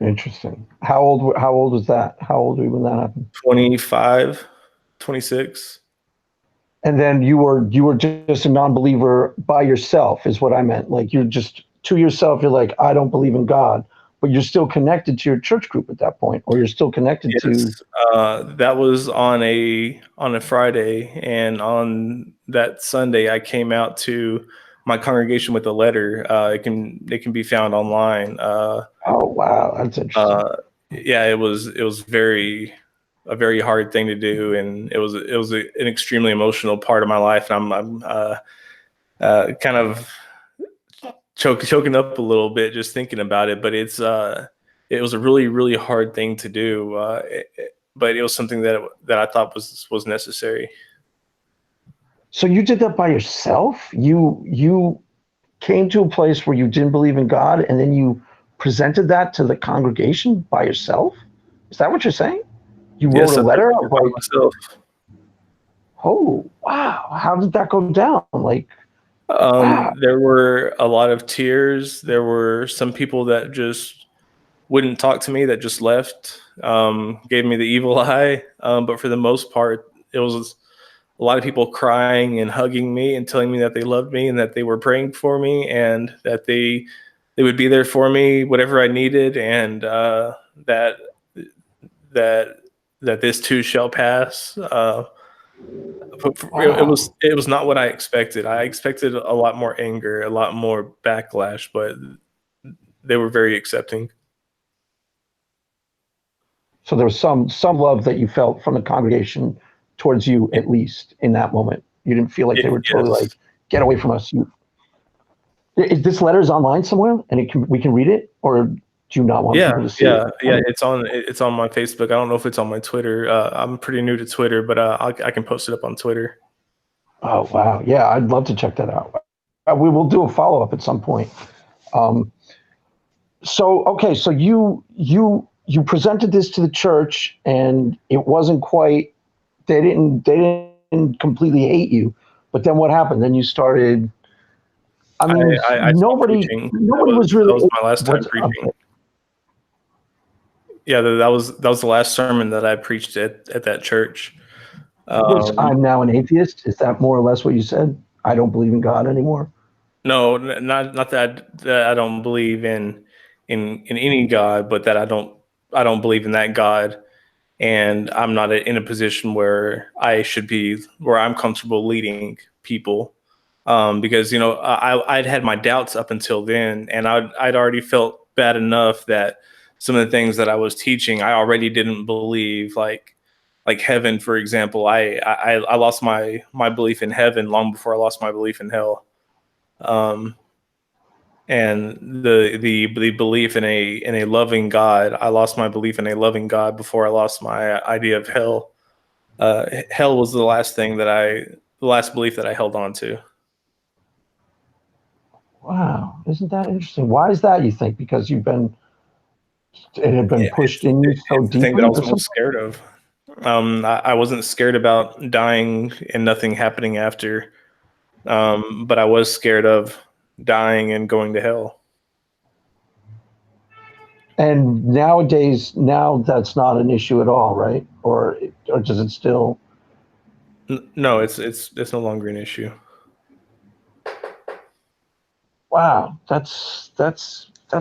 B: Interesting. How old was that? How old were you when that happened?
A: 25, 26.
B: And then you were just a non-believer by yourself, is what I meant. Like you're just to yourself. You're like, I don't believe in God, but you're still connected to your church group at that point, or you're still connected to.
A: Yes, that was on a Friday, and on that Sunday, I came out to my congregation with a letter. It can be found online.
B: Oh wow, that's interesting.
A: Uh, yeah, it was a very hard thing to do, and an extremely emotional part of my life, and I'm kind of choking up a little bit just thinking about it. But it was a really really hard thing to do, but it was something that I thought was necessary.
B: So you did that by yourself? You came to a place where you didn't believe in God, and then you presented that to the congregation by yourself? Is that what you're saying? You wrote
A: Yes,
B: a
A: I
B: letter
A: did
B: of
A: it by
B: like,
A: myself.
B: oh wow, how did that go down? Like, wow.
A: There were a lot of tears. There were some people that just wouldn't talk to me, that just left, gave me the evil eye. But for the most part, it was a lot of people crying and hugging me and telling me that they loved me and that they were praying for me and that they would be there for me, whatever I needed, and that that that this too shall pass.
B: Wow.
A: It was not what I expected. I expected a lot more anger, a lot more backlash, but they were very accepting.
B: So there was some love that you felt from the congregation towards you, at least in that moment. You didn't feel like they were totally like,
A: Yes.
B: get away from us. Is this letter is online somewhere, and we can read it, or do you not want
A: Yeah,
B: people to see it?
A: yeah, yeah. It's on my Facebook. I don't know if it's on my Twitter. I'm pretty new to Twitter, but I can post it up on Twitter.
B: Oh wow, yeah, I'd love to check that out. We will do a follow up at some point. Um, so okay, so you presented this to the church, and it wasn't quite. They didn't completely hate you, but then what happened? Then you started. I mean,
A: I stopped preaching.
B: nobody was
A: That
B: really.
A: was my last time
B: What's
A: preaching.
B: okay?
A: Yeah, that was the last sermon that I preached at that church.
B: Was
A: Um,
B: I'm now an atheist? Is that more or less what you said? I don't believe in God anymore.
A: no, not that I don't believe in any God, but that I don't believe in that God, and I'm not in a position where I'm comfortable leading people, because I'd had my doubts up until then, and I'd already felt bad enough that some of the things that I was teaching I already didn't believe, like heaven, for example. I lost my belief in heaven long before I lost my belief in hell. Um, and the belief in a loving God. I lost my belief in a loving God before I lost my idea of hell. Hell was the last belief that I held on to.
B: Wow, isn't that interesting? Why is that, you think? Because it had been pushed in you so
A: It's the thing that I
B: deeply
A: was
B: or
A: most
B: something?
A: scared of. I wasn't scared about dying and nothing happening after, but I was scared of dying and going to hell.
B: And nowadays, now that's not an issue at all, right? Or does it still?
A: No, it's no longer an issue.
B: Wow, that's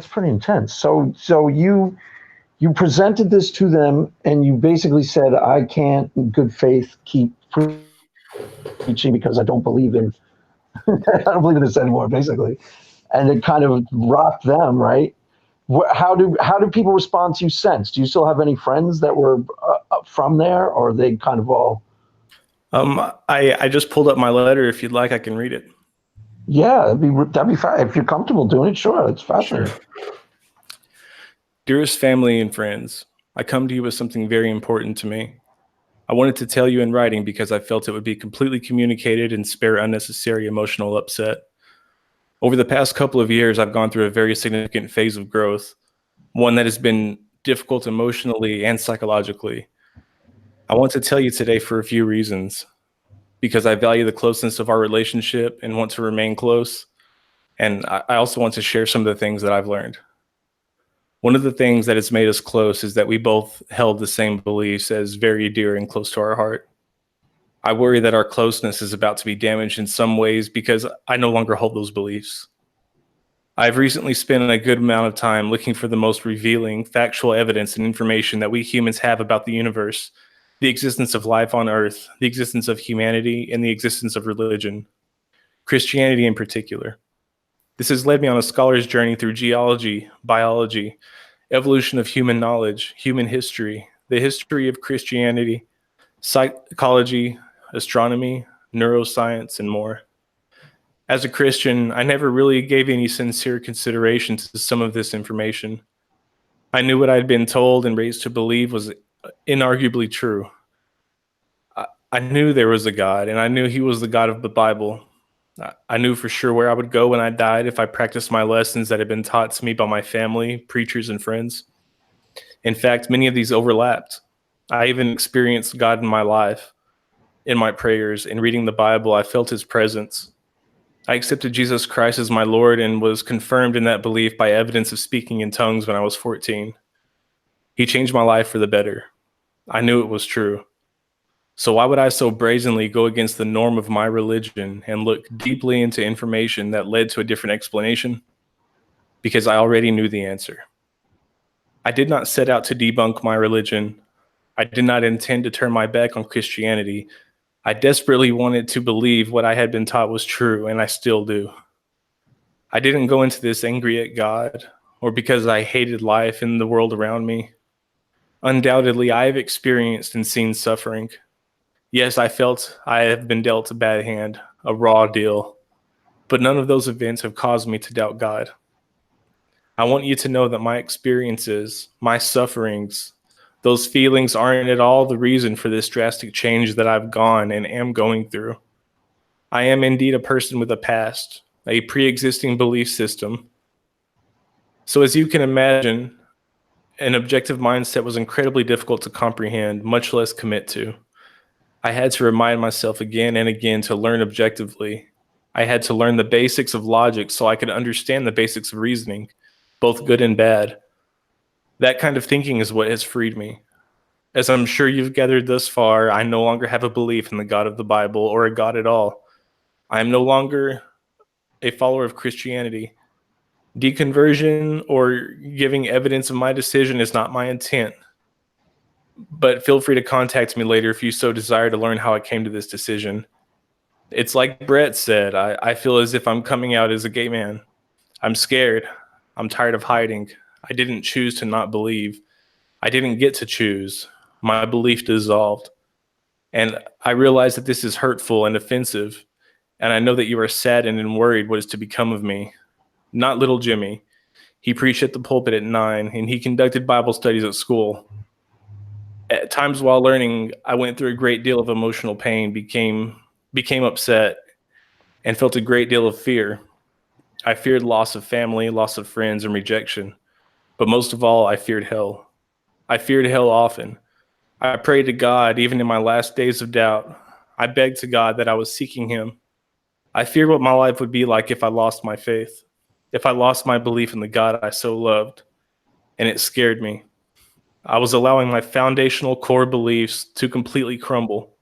B: pretty intense. So you presented this to them, and you basically said, "I can't, in good faith, keep preaching because I don't believe in I don't believe in this anymore." Basically, and it kind of rocked them, right? How do people respond to you since? Do you still have any friends that were from there, or are they kind of all?
A: I just pulled up my letter. If you'd like, I can read it.
B: Yeah, that'd be fine if you're comfortable doing it. Sure, it's
A: Sure.
B: fascinating.
A: Dearest family and friends, I come to you with something very important to me. I wanted to tell you in writing because I felt it would be completely communicated and spare unnecessary emotional upset. Over the past couple of years, I've gone through a very significant phase of growth, one that has been difficult emotionally and psychologically. I want to tell you today for a few reasons. Because I value the closeness of our relationship and want to remain close. And I also want to share some of the things that I've learned. One of the things that has made us close is that we both held the same beliefs as very dear and close to our heart. I worry that our closeness is about to be damaged in some ways because I no longer hold those beliefs. I've recently spent a good amount of time looking for the most revealing, factual evidence and information that we humans have about the universe, the existence of life on Earth, the existence of humanity, and the existence of religion, Christianity in particular. This has led me on a scholar's journey through geology, biology, evolution of human knowledge, human history, the history of Christianity, psychology, astronomy, neuroscience, and more. As a Christian, I never really gave any sincere consideration to some of this information. I knew what I'd been told and raised to believe was inarguably true. I knew there was a God, and I knew he was the God of the Bible. I knew for sure where I would go when I died if I practiced my lessons that had been taught to me by my family, preachers, and friends. In fact, many of these overlapped. I even experienced God in my life, in my prayers, in reading the Bible. I felt his presence. I accepted Jesus Christ as my Lord and was confirmed in that belief by evidence of speaking in tongues when I was 14. He changed my life for the better. I knew it was true. So why would I so brazenly go against the norm of my religion and look deeply into information that led to a different explanation? Because I already knew the answer. I did not set out to debunk my religion. I did not intend to turn my back on Christianity. I desperately wanted to believe what I had been taught was true, and I still do. I didn't go into this angry at God or because I hated life and the world around me. Undoubtedly, I have experienced and seen suffering. Yes, I felt I have been dealt a bad hand, a raw deal, but none of those events have caused me to doubt God. I want you to know that my experiences, my sufferings, those feelings aren't at all the reason for this drastic change that I've gone and am going through. I am indeed a person with a past, a pre-existing belief system. So as you can imagine, an objective mindset was incredibly difficult to comprehend, much less commit to. I had to remind myself again and again to learn objectively. I had to learn the basics of logic so I could understand the basics of reasoning, both good and bad. That kind of thinking is what has freed me. As I'm sure you've gathered thus far, I no longer have a belief in the God of the Bible or a God at all. I am no longer a follower of Christianity. Deconversion or giving evidence of my decision is not my intent. But feel free to contact me later if you so desire to learn how I came to this decision. It's like Brett said, I feel as if I'm coming out as a gay man. I'm scared. I'm tired of hiding. I didn't choose to not believe. I didn't get to choose. My belief dissolved. And I realize that this is hurtful and offensive. and I know that you are saddened and worried what is to become of me. Not little Jimmy. He preached at the pulpit at 9, and he conducted Bible studies at school. At times while learning, I went through a great deal of emotional pain, became upset, and felt a great deal of fear. I feared loss of family, loss of friends, and rejection. But most of all, I feared hell. I feared hell often. I prayed to God, even in my last days of doubt. I begged to God that I was seeking him. I feared what my life would be like if I lost my faith, if I lost my belief in the God I so loved, and it scared me. I was allowing my foundational core beliefs to completely crumble.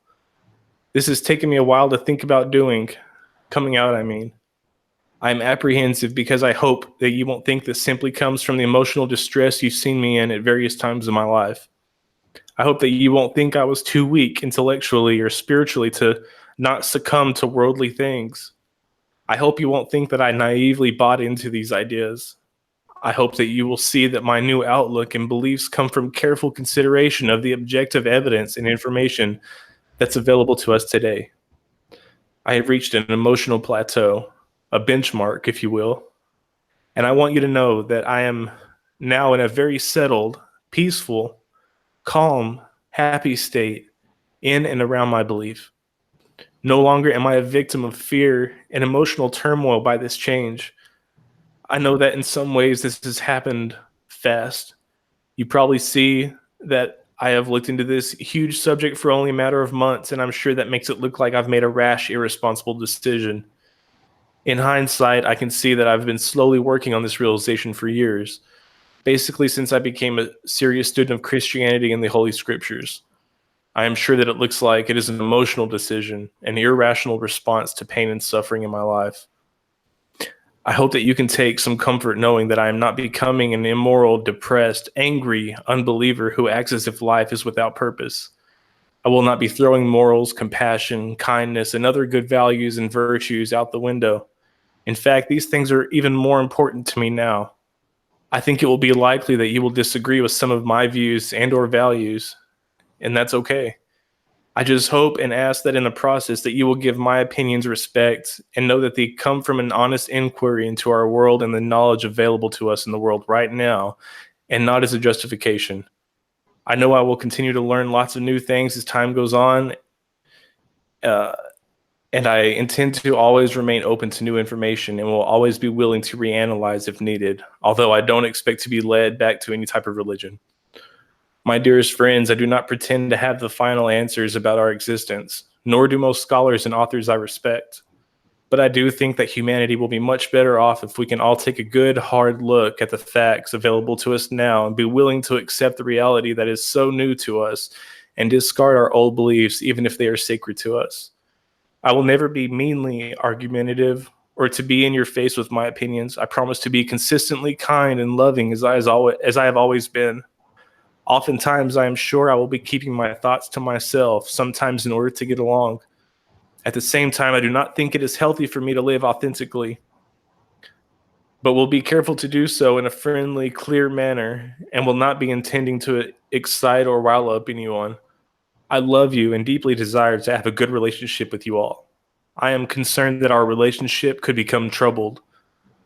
A: This has taken me a while to think about doing, coming out, I mean. I'm apprehensive because I hope that you won't think this simply comes from the emotional distress you've seen me in at various times in my life. I hope that you won't think I was too weak intellectually or spiritually to not succumb to worldly things. I hope you won't think that I naively bought into these ideas. I hope that you will see that my new outlook and beliefs come from careful consideration of the objective evidence and information that's available to us today. I have reached an emotional plateau, a benchmark, if you will, and I want you to know that I am now in a very settled, peaceful, calm, happy state in and around my belief. No longer am I a victim of fear and emotional turmoil by this change. I know that in some ways this has happened fast. You probably see that I have looked into this huge subject for only a matter of months, and I'm sure that makes it look like I've made a rash, irresponsible decision. In hindsight, I can see that I've been slowly working on this realization for years, basically since I became a serious student of Christianity and the Holy Scriptures. I am sure that it looks like it is an emotional decision, an irrational response to pain and suffering in my life. I hope that you can take some comfort knowing that I am not becoming an immoral, depressed, angry unbeliever who acts as if life is without purpose. I will not be throwing morals, compassion, kindness, and other good values and virtues out the window. In fact, these things are even more important to me now. I think it will be likely that you will disagree with some of my views and or values, and that's okay. I just hope and ask that in the process that you will give my opinions respect and know that they come from an honest inquiry into our world and the knowledge available to us in the world right now, and not as a justification. I know I will continue to learn lots of new things as time goes on, uh, and I intend to always remain open to new information and will always be willing to reanalyze if needed, although I don't expect to be led back to any type of religion. My dearest friends, I do not pretend to have the final answers about our existence, nor do most scholars and authors I respect. But I do think that humanity will be much better off if we can all take a good, hard look at the facts available to us now and be willing to accept the reality that is so new to us and discard our old beliefs, even if they are sacred to us. I will never be meanly argumentative or to be in your face with my opinions. I promise to be consistently kind and loving as I have always been. Oftentimes, I am sure I will be keeping my thoughts to myself, sometimes in order to get along. At the same time, I do not think it is healthy for me to live authentically, but will be careful to do so in a friendly, clear manner and will not be intending to excite or rile up anyone. I love you and deeply desire to have a good relationship with you all. I am concerned that our relationship could become troubled.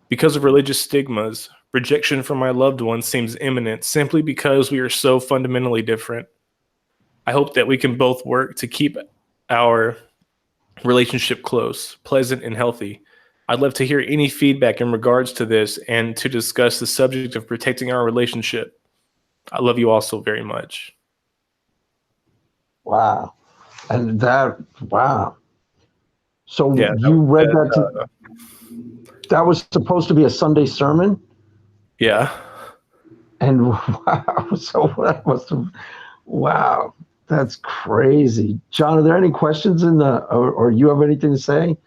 A: Because of religious stigmas, rejection from my loved ones seems imminent simply because we are so fundamentally different. I hope that we can both work to keep our relationship close, pleasant, and healthy. I'd love to hear any feedback in regards to this and to discuss the subject of protecting our relationship. I love you all so very much.
B: Wow. And that, wow. So
A: Yeah,
B: you read that was supposed to be a Sunday sermon?
A: yeah.
B: And wow, so that must have, wow, that's crazy. John, are there any questions or you have anything to say?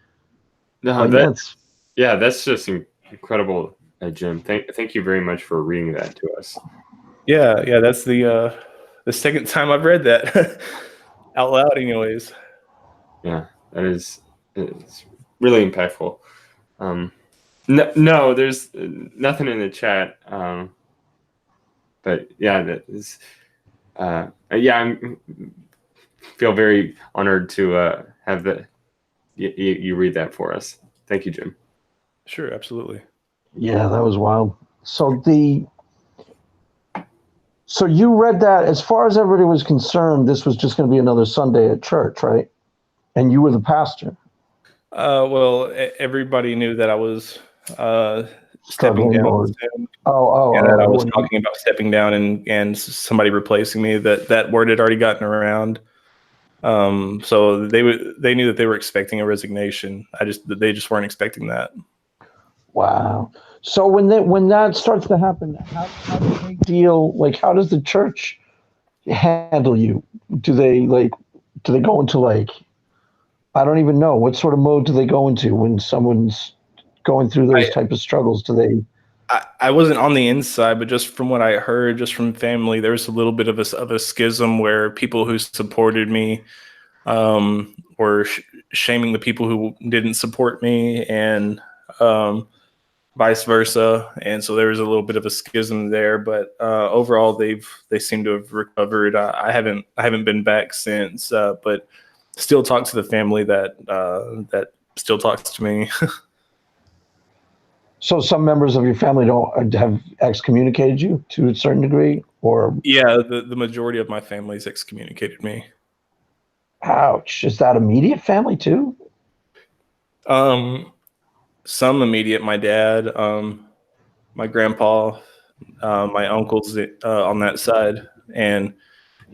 C: No, that's just incredible, Jim. Thank you very much for reading that to us.
A: Yeah, that's the second time I've read that out loud anyways.
C: Yeah, it's really impactful. No, there's nothing in the chat. But yeah, that is, I feel very honored to have you read that for us. Thank you, Jim.
A: Sure, absolutely.
B: Yeah, that was wild. So you read that. As far as everybody was concerned, this was just going to be another Sunday at church, right? And you were the pastor.
A: Well, everybody knew that I was stepping
B: Struggling
A: down
B: or
A: soon, and that I was
B: oh.
A: talking about stepping down and somebody replacing me. That word had already gotten around. So they knew that they were expecting a resignation. They just weren't expecting that.
B: Wow. So when that starts to happen, how do they deal? Like, how does the church handle you? Do they go into like, I don't even know, what sort of mode do they go into when someone's going through those type of struggles? Do they?
A: I wasn't on the inside, but just from what I heard, just from family, there was a little bit of a schism where people who supported me were shaming the people who didn't support me, and vice versa. And so there was a little bit of a schism there. But overall, they seem to have recovered. I haven't been back since, but still talk to the family that still talks to me.
B: So some members of your family don't have excommunicated you to a certain degree, or
A: Yeah, the majority of my family's excommunicated me.
B: ouch, is that immediate family too?
A: Some immediate, my dad, my grandpa, my uncles on that side, and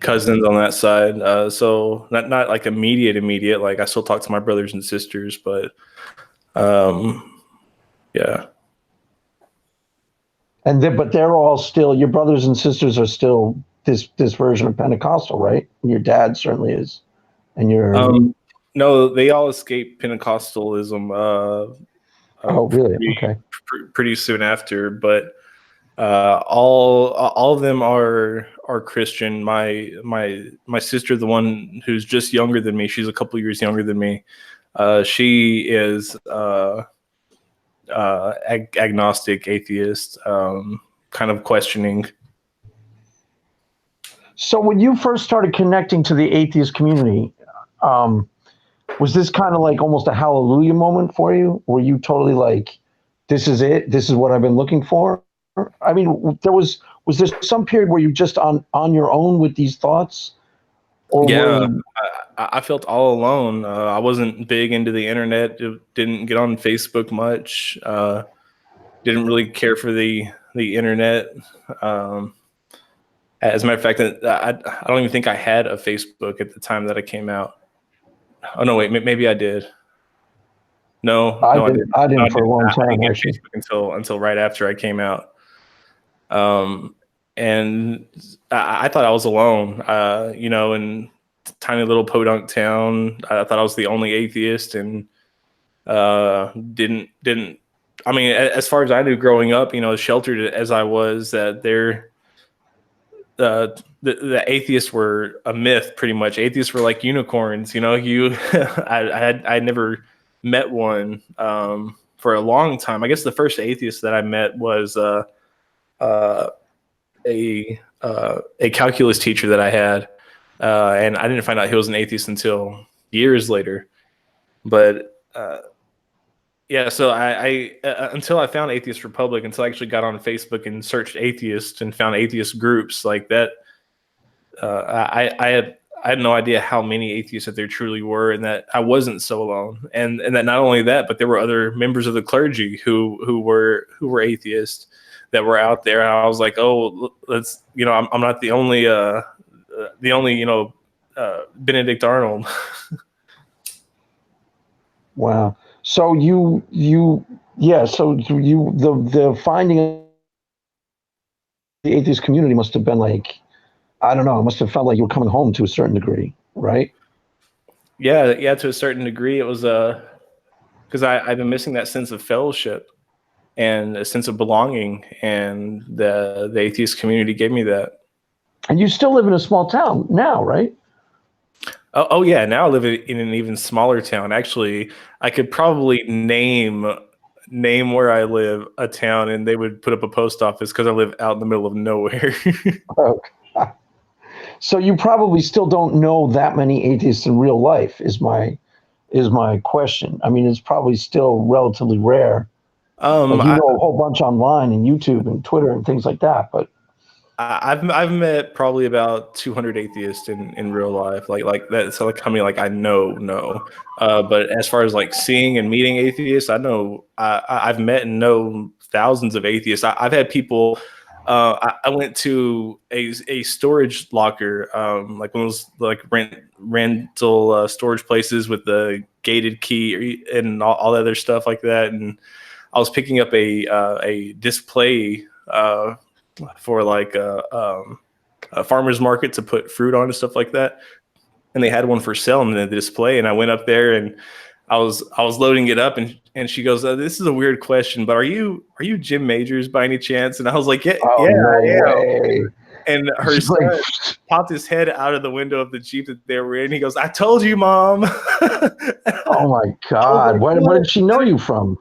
A: cousins on that side. So not like immediate. Like I still talk to my brothers and sisters, but yeah.
B: But they're all still, your brothers and sisters are still this version of Pentecostal, right? And your dad certainly is, and
A: No, they all escaped Pentecostalism.
B: oh really? Okay.
A: Pretty soon after, but all of them are Christian. My sister, the one who's just younger than me, she's a couple years younger than me. She is agnostic, atheist, kind of questioning.
B: So when you first started connecting to the atheist community, was this kind of like almost a hallelujah moment for you? Were you totally like, this is it? This is what I've been looking for? I mean, was there some period where you just on your own with these thoughts? Or
A: Yeah, I felt all alone. I wasn't big into the internet. Didn't get on Facebook much. Didn't really care for the internet. As a matter of fact, I don't even think I had a Facebook at the time that I came out. Oh no, wait, maybe I did. No,
B: I
A: didn't.
B: I didn't for a long
A: I didn't
B: time,
A: get
B: actually.
A: Facebook until right after I came out. And I thought I was alone. In tiny little podunk town, I thought I was the only atheist, and didn't. I mean, as far as I knew growing up, sheltered as I was, that the atheists were a myth, pretty much. Atheists were like unicorns, I never met one for a long time. I guess the first atheist that I met was a calculus teacher that I had, and I didn't find out he was an atheist until years later. But yeah, so I until I found Atheist Republic, until I actually got on Facebook and searched atheist and found atheist groups like that, I had no idea how many atheists that there truly were, and that I wasn't so alone, and that not only that, but there were other members of the clergy who were atheists that were out there. And I was like, oh, I'm not the only Benedict Arnold.
B: Wow. So the finding of the atheist community must have been like, I don't know, it must have felt like you were coming home to a certain degree, right?
A: Yeah, to a certain degree, it was because I've been missing that sense of fellowship and a sense of belonging, and the atheist community gave me that.
B: And you still live in a small town now, right?
A: Oh yeah, now I live in an even smaller town. Actually, I could probably name where I live a town, and they would put up a post office because I live out in the middle of nowhere.
B: Okay. So you probably still don't know that many atheists in real life, is my is my question. I mean, it's probably still relatively rare. Like you
A: I,
B: know a whole bunch online and YouTube and Twitter and things like that, but
A: I've met probably about 200 atheists in real life, like that's like how many like I know. But as far as like seeing and meeting atheists, I know I've met and know thousands of atheists. I've had people. I went to a storage locker, like one of those like rental storage places with the gated key and all other stuff like that, and I was picking up a display. For like a farmer's market to put fruit on and stuff like that. And they had one for sale in the display. And I went up there and I was loading it up, and she goes, "This is a weird question, but are you Jim Majors by any chance?" And I was like, "Yeah,
B: oh
A: yeah,
B: no
A: I am."
B: way.
A: And her
B: She's
A: son
B: like,
A: popped his head out of the window of the Jeep that they were in. He goes, "I told you, Mom."
B: oh my God.
A: like,
B: What did she know you from?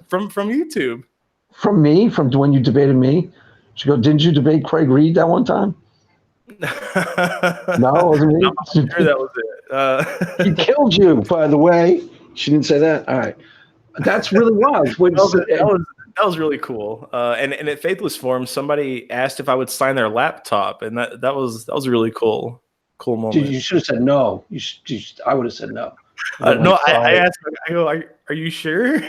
A: From YouTube.
B: From me? From when you debated me? She go, didn't you debate Craig Reed that one time? No, it wasn't me.
A: I'm sure that was it.
B: He killed you, by the way. She didn't say that. All right. That's really wild.
A: That was really cool. And at Faithless Forum, somebody asked if I would sign their laptop, and that was a really cool moment.
B: You should have said no. I would have said no.
A: No, I asked. I go, are you sure?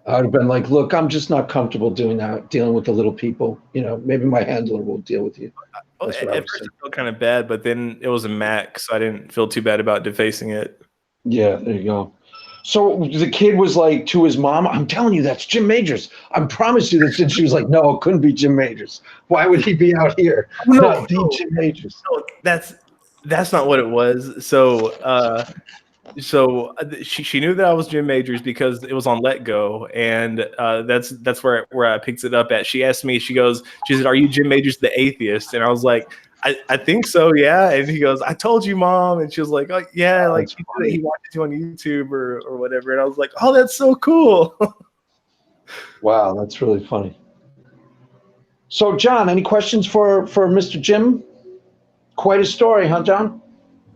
B: I would have been like, look, I'm just not comfortable doing that, dealing with the little people. You know, maybe my handler will deal with you. That's what I
A: At
B: would
A: first,
B: say.
A: I felt kind of bad, but then it was a Mac, so I didn't feel too bad about defacing it.
B: Yeah, there you go. So the kid was like to his mom, I'm telling you, that's Jim Majors. I promise you this. And she was like, no, it couldn't be Jim Majors. Why would he be out here? Not the Jim Majors.
A: No, that's not what it was. So she knew that I was Jim Majors because it was on Let Go, and that's where I picked it up at. She asked me, she said, "Are you Jim Majors the atheist?" And I was like, I think so, yeah. And he goes, "I told you, Mom." And she was like, "Oh yeah, like he watches you on YouTube or whatever." And I was like, "Oh, that's so cool."
B: Wow, that's really funny. So John, any questions for Mr. Jim? Quite a story, huh, John?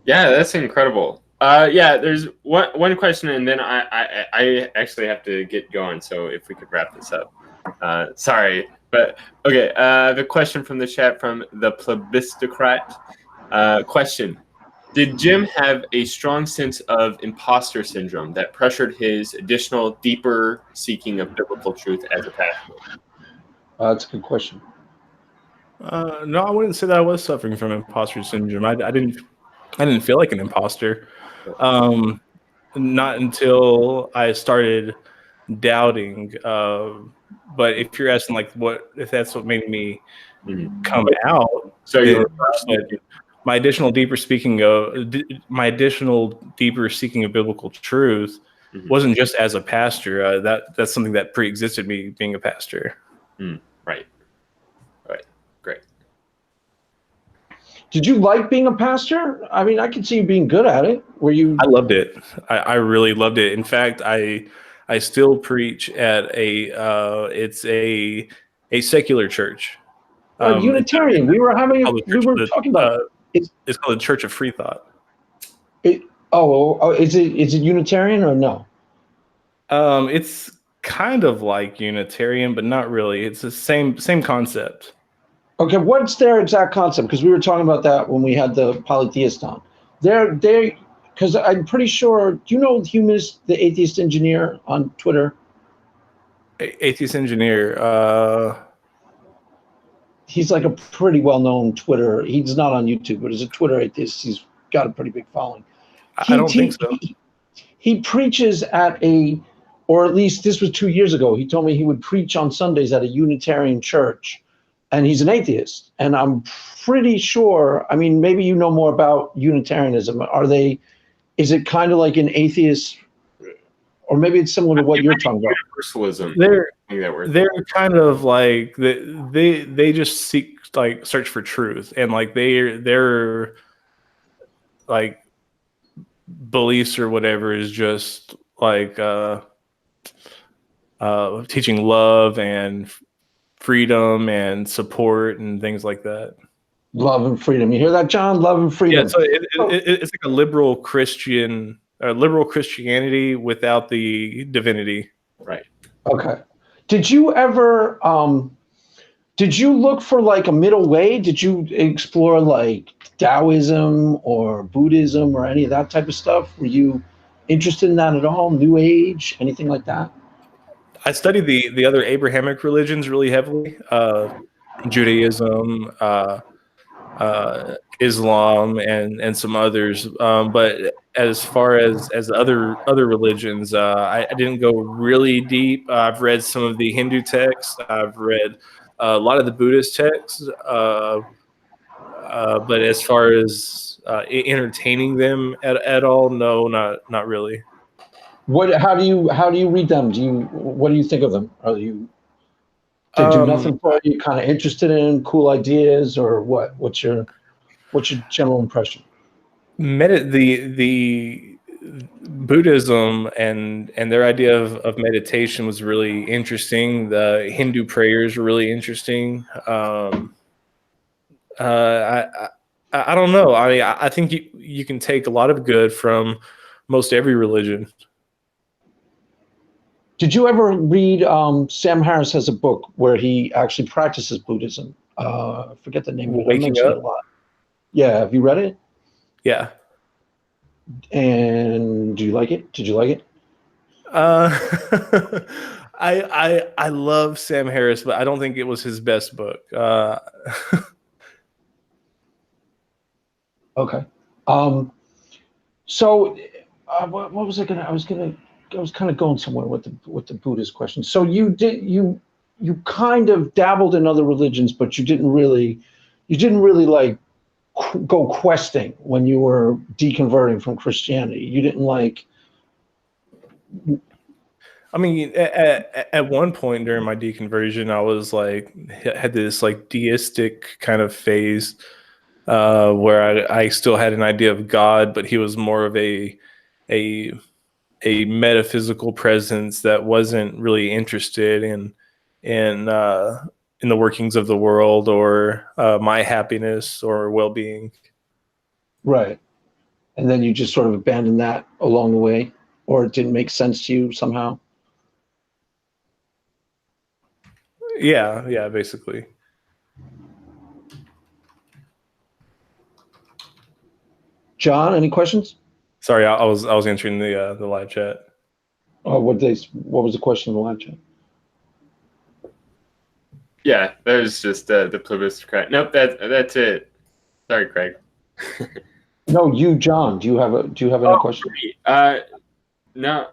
C: Yeah, that's incredible. Yeah, there's one question, and then I actually have to get going. So if we could wrap this up, sorry, but okay. The question from the chat from the plebiscocrat. Question: did Jim have a strong sense of imposter syndrome that pressured his additional, deeper seeking of biblical truth as a pastor?
B: That's a good question.
A: No, I wouldn't say that I was suffering from imposter syndrome. I didn't feel like an imposter. Not until I started doubting. But if you're asking like if that's what made me come out,
C: So
A: my additional deeper seeking of biblical truth wasn't just as a pastor. That's something that pre-existed me being a pastor.
C: Right. Great.
B: Did you like being a pastor? I mean, I could see you being good at it. Were you?
A: I loved it. I really loved it. In fact, I still preach at it's a secular church.
B: Unitarian. We were talking about.
A: It's called the Church of Free Thought.
B: Is it Unitarian or no?
A: It's kind of like Unitarian, but not really. It's the same concept.
B: Okay, what's their exact concept? Because we were talking about that when we had the polytheist on. Because I'm pretty sure. Do you know Humanist, the atheist engineer on Twitter?
A: Atheist engineer.
B: He's like a pretty well-known Twitter. He's not on YouTube, but he's a Twitter atheist. He's got a pretty big following.
A: I don't think so.
B: He preaches or at least this was 2 years ago. He told me he would preach on Sundays at a Unitarian church, and he's an atheist. And I'm pretty sure. I mean, maybe you know more about Unitarianism. Is it kind of like an atheist, or maybe it's similar to what you're talking about?
C: Universalism.
A: They're kind of like they just search for truth, and like they're like beliefs or whatever is just like teaching love and freedom and support and things like that.
B: Love and freedom. You hear that, John? Love and freedom.
A: Yeah, so it's like a liberal Christianity without the divinity.
C: Right.
B: Okay. Did you ever did you look for like a middle way? Did you explore like Taoism or Buddhism or any of that type of stuff? Were you interested in that at all? New Age, anything like that?
A: I studied the other Abrahamic religions really heavily, Judaism, Islam, and some others. But as far as other religions, I didn't go really deep. I've read some of the Hindu texts. I've read a lot of the Buddhist texts. But as far as entertaining them at all, no, not really.
B: What how do you read them? What do you think of them? Are you they do
A: Um,
B: nothing for you, kind of interested in cool ideas or what? What's your general impression?
A: the Buddhism and their idea of meditation was really interesting. The Hindu prayers were really interesting. I don't know. I think you can take a lot of good from most every religion.
B: Did you ever read Sam Harris has a book where he actually practices Buddhism? I forget the name of it. I
A: Waking
B: mentioned it
A: up,
B: a lot. Yeah, have you read it?
A: yeah.
B: And do you like it? Did you like it?
A: Uh, I love Sam Harris, but I don't think it was his best book.
B: Okay. Um, so what was I gonna? I was kind of going somewhere with the Buddhist question. So you kind of dabbled in other religions, but you didn't really like go questing when you were deconverting from Christianity. You didn't like.
A: I mean, at one point during my deconversion, I was like had this like deistic kind of phase where I still had an idea of God, but he was more of a a metaphysical presence that wasn't really interested in in the workings of the world or my happiness or well-being.
B: Right. And then you just sort of abandoned that along the way, or it didn't make sense to you somehow.
A: Yeah, basically.
B: John, any questions?
A: Sorry, I was answering the live chat.
B: What was the question in the live chat?
C: Yeah, that was just the plebiscite. Nope, that's it. Sorry, Craig.
B: No, you, John. Do you have any questions?
C: No,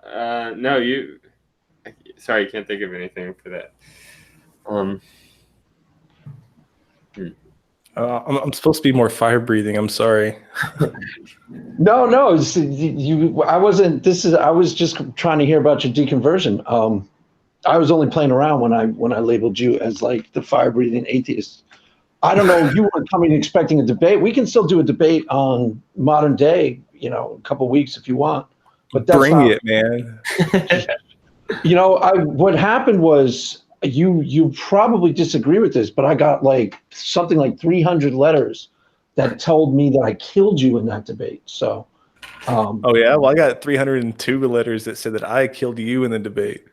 C: you. Sorry, I can't think of anything for that.
A: I'm supposed to be more fire breathing. I'm sorry.
B: No. You. I wasn't. I was just trying to hear about your deconversion. I was only playing around when I labeled you as like the fire breathing atheist. I don't know. You weren't coming expecting a debate. We can still do a debate on modern day. A couple weeks if you want. But that's
A: Bring
B: not,
A: it, man.
B: what happened was you probably disagree with this, but I got like something like 300 letters that told me that I killed you in that debate. So,
A: Oh yeah, well I got 302 letters that said that I killed you in the debate.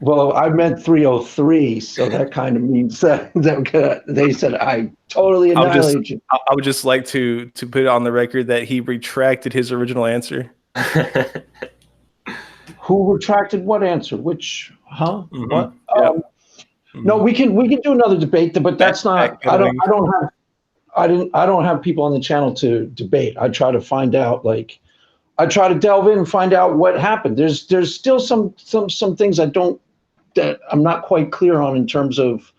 B: well, I meant 303, so that kind of means that they said I totally annihilated you.
A: I would just like to put it on the record that he retracted his original answer.
B: Who retracted what answer? Which? Huh?
A: Mm-hmm.
B: What?
A: Yep.
B: No, we can do another debate, but that's not. I don't have people on the channel to debate. I try to find out, like, I try to delve in and find out what happened. There's still some things that I'm not quite clear on in terms of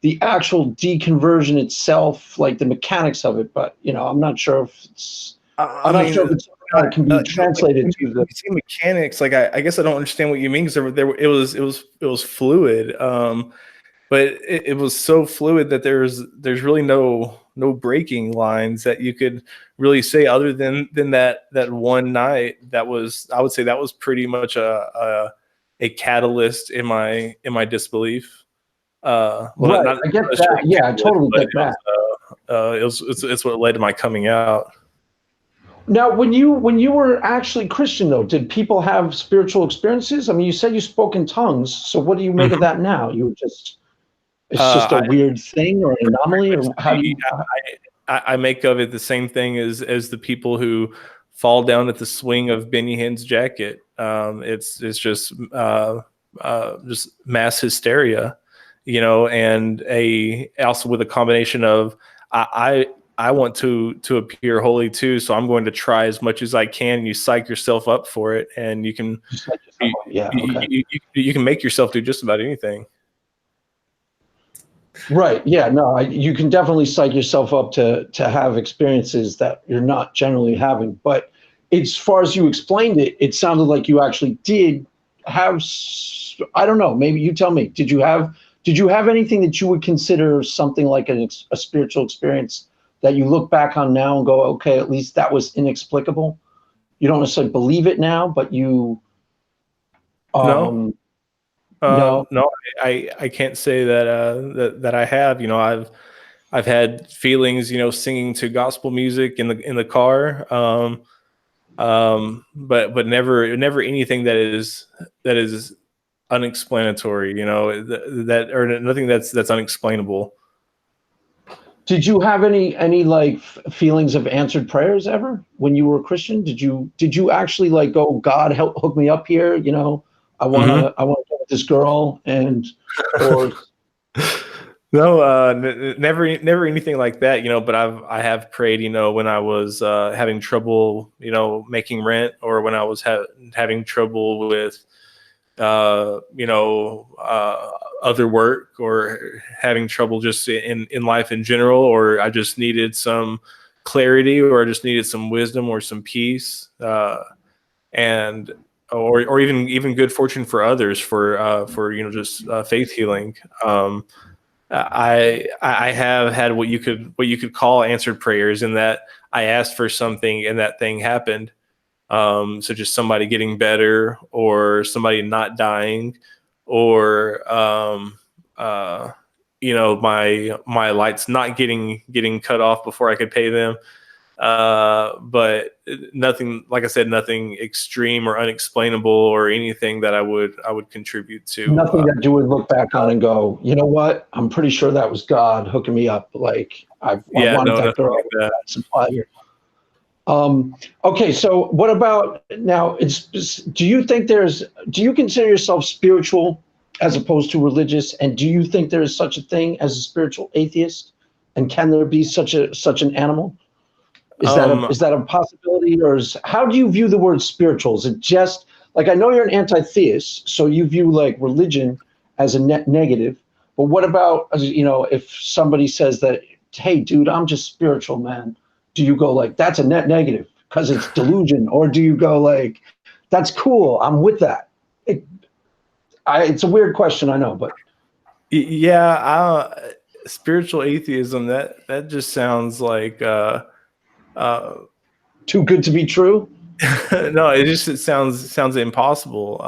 B: the actual deconversion itself, like the mechanics of it. But I'm not sure if it's. I'm not sure if it's can be translated to the.
A: You see mechanics, like I guess I don't understand what you mean because it was fluid, but it was so fluid that there's really no breaking lines that you could really say other than that one night. I would say that was pretty much a catalyst in my disbelief.
B: Right, I get that. Yeah, I totally get that.
A: it's what led to my coming out.
B: Now, when you were actually Christian, though, did people have spiritual experiences? I mean, you said you spoke in tongues, so what do you make of that now? It's just a weird thing or an anomaly, or how do you?
A: I make of it the same thing as the people who fall down at the swing of Benny Hinn's jacket. It's just mass hysteria, and also with a combination of I want to appear holy too, so I'm going to try as much as I can. You psych yourself up for it, and you can you can make yourself do just about anything.
B: Right. Yeah. No. You can definitely psych yourself up to have experiences that you're not generally having. But as far as you explained it, it sounded like you actually did have. I don't know. Maybe you tell me. Did you have anything that you would consider something like a spiritual experience that you look back on now and go, okay, at least that was inexplicable? You don't necessarily believe it now, but you.
A: No. No, I can't say that I have. I've had feelings, singing to gospel music in the car, but never anything that is unexplanatory. That or nothing that's unexplainable.
B: Did you have any like feelings of answered prayers ever when you were a Christian? Did you actually like go, God, hook me up here? I want to get with this girl or
A: no, never anything like that, but I have prayed, when I was having trouble, making rent, or when I was having trouble with other work, or having trouble just in life in general, or I just needed some clarity, or I just needed some wisdom or some peace, and or even good fortune for others, for just faith healing. I have had what you could call answered prayers, in that I asked for something and that thing happened. So just somebody getting better, or somebody not dying, or my lights not getting cut off before I could pay them. But nothing, like I said, nothing extreme or unexplainable, or anything that I would contribute to.
B: Nothing that you would look back on and go, you know what? I'm pretty sure that was God hooking me up. Like I wanted that girl.
A: Like that.
B: Supply here. Okay, so what about now? Do you consider yourself spiritual as opposed to religious? And do you think there is such a thing as a spiritual atheist? And can there be such an animal? Is that a possibility, or how do you view the word spiritual? Is it just like, I know you're an anti-theist, so you view like religion as a net negative, but what about, if somebody says that, hey, dude, I'm just spiritual, man? Do you go like, that's a net negative because it's delusion, or do you go like, that's cool, I'm with that? It's a weird question, I know, but
A: yeah, spiritual atheism, that just sounds like
B: too good to be true.
A: No, it sounds impossible.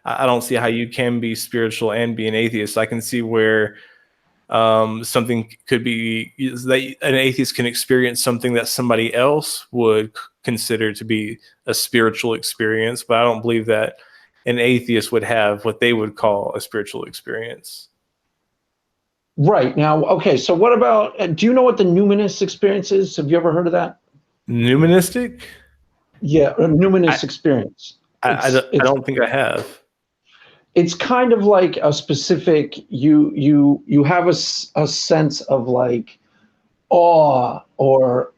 A: I don't see how you can be spiritual and be an atheist. I can see where something could be that an atheist can experience something that somebody else would consider to be a spiritual experience, but I don't believe that an atheist would have what they would call a spiritual experience.
B: Right. Now, okay, so what about, do you know what the numinous experience is? Have you ever heard of that?
A: Nuministic?
B: Yeah, a numinous experience.
A: I don't think I have.
B: It's kind of like a specific, you have a sense of like awe, or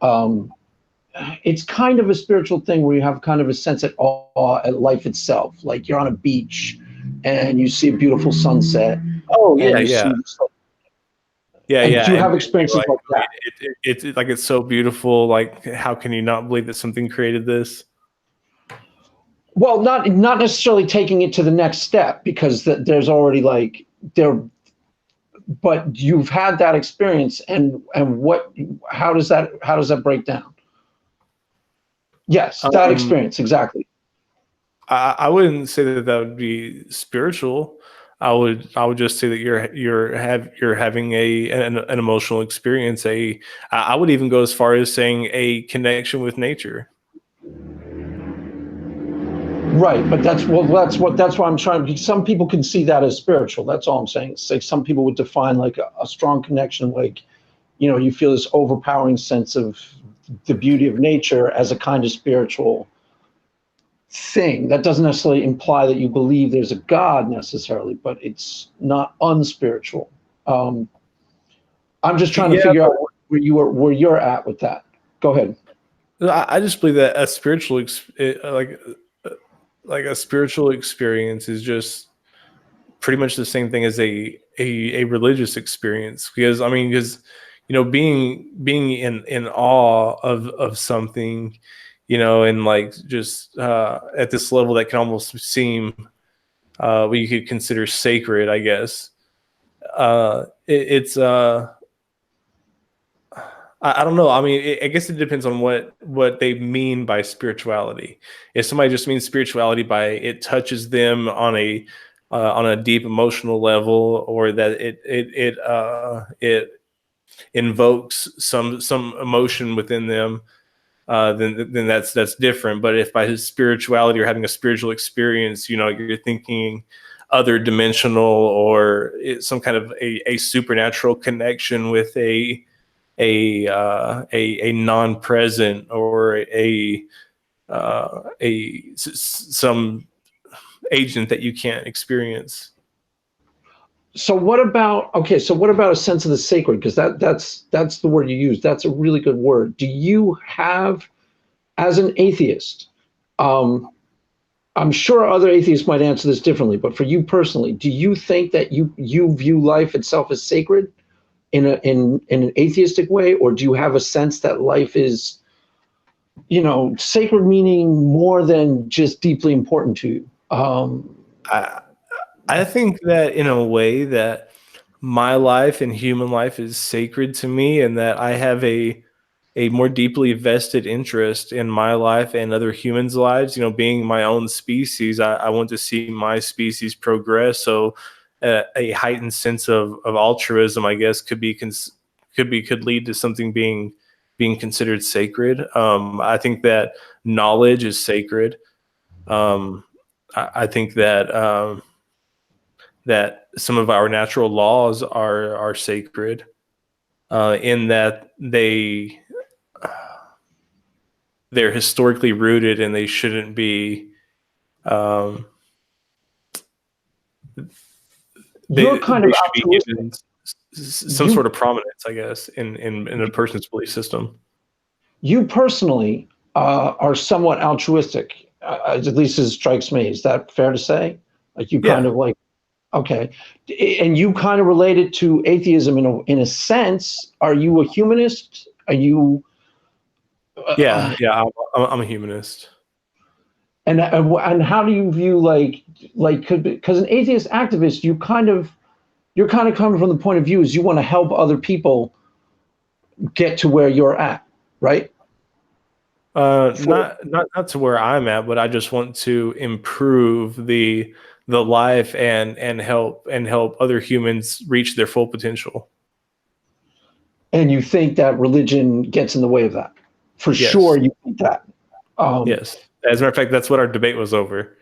B: it's kind of a spiritual thing where you have kind of a sense of awe at life itself. Like you're on a beach and you see a beautiful sunset.
A: Oh yeah, yeah. Yeah.
B: Do you have experiences like that?
A: It's like, it's so beautiful. Like, how can you not believe that something created this?
B: Well, not necessarily taking it to the next step, because there's already like there, but you've had that experience, and how does that break down? Yes, that experience, exactly.
A: I wouldn't say that would be spiritual. I would just say that you're having an emotional experience. I would even go as far as saying a connection with nature.
B: Right, but that's why I'm trying. Because some people can see that as spiritual. That's all I'm saying. It's like some people would define like a strong connection, like, you know, you feel this overpowering sense of the beauty of nature as a kind of spiritual thing. That doesn't necessarily imply that you believe there's a God necessarily, but it's not unspiritual. Um, I'm just trying to
A: Yeah,
B: figure out where you're at with that. Go ahead.
A: I just believe that a like a spiritual experience is just pretty much the same thing as a religious experience. Because I mean, because being in awe of something, and like just at this level that can almost seem what you could consider sacred, I guess. It's I don't know. I mean, I guess it depends on what they mean by spirituality. If somebody just means spirituality by it touches them on a deep emotional level, or that it invokes some emotion within them, then that's different. But if by his spirituality or having a spiritual experience, you're thinking other dimensional, or some kind of a supernatural connection with a non-present, or some agent that you can't experience.
B: So what about, okay, so what about a sense of the sacred? Because that's the word you use. That's a really good word. Do you have, as an atheist, um, I'm sure other atheists might answer this differently, but for you personally, do you think that you view life itself as sacred in an atheistic way, or do you have a sense that life is, sacred meaning more than just deeply important to you?
A: I I think that in a way that my life and human life is sacred to me, and that I have a more deeply vested interest in my life and other humans' lives. Being my own species, I want to see my species progress. So, a heightened sense of altruism, I guess, could lead to something being considered sacred. I think that knowledge is sacred. I think that some of our natural laws are sacred, in that they're historically rooted, and they shouldn't be um,
B: You're kind
A: they
B: of
A: should be
B: altruistic.
A: given some
B: You
A: sort of prominence, I guess, in a person's belief system.
B: you personally are somewhat altruistic, at least as it strikes me. Is that fair to say? Like you kind
A: Yeah,
B: of like, okay, and you kind of relate it to atheism in a sense. Are you a humanist? Are you?
A: yeah, yeah. I'm a humanist.
B: And how do you view like could because an atheist activist, you're kind of coming from the point of view is you want to help other people get to where you're at, right? For
A: Not to where I'm at, but I just want to improve the life, and help other humans reach their full potential.
B: and you think that religion gets in the way of that. For sure,
A: Yes,
B: you think that. Um,
A: yes. As a matter of fact, that's what our debate was over.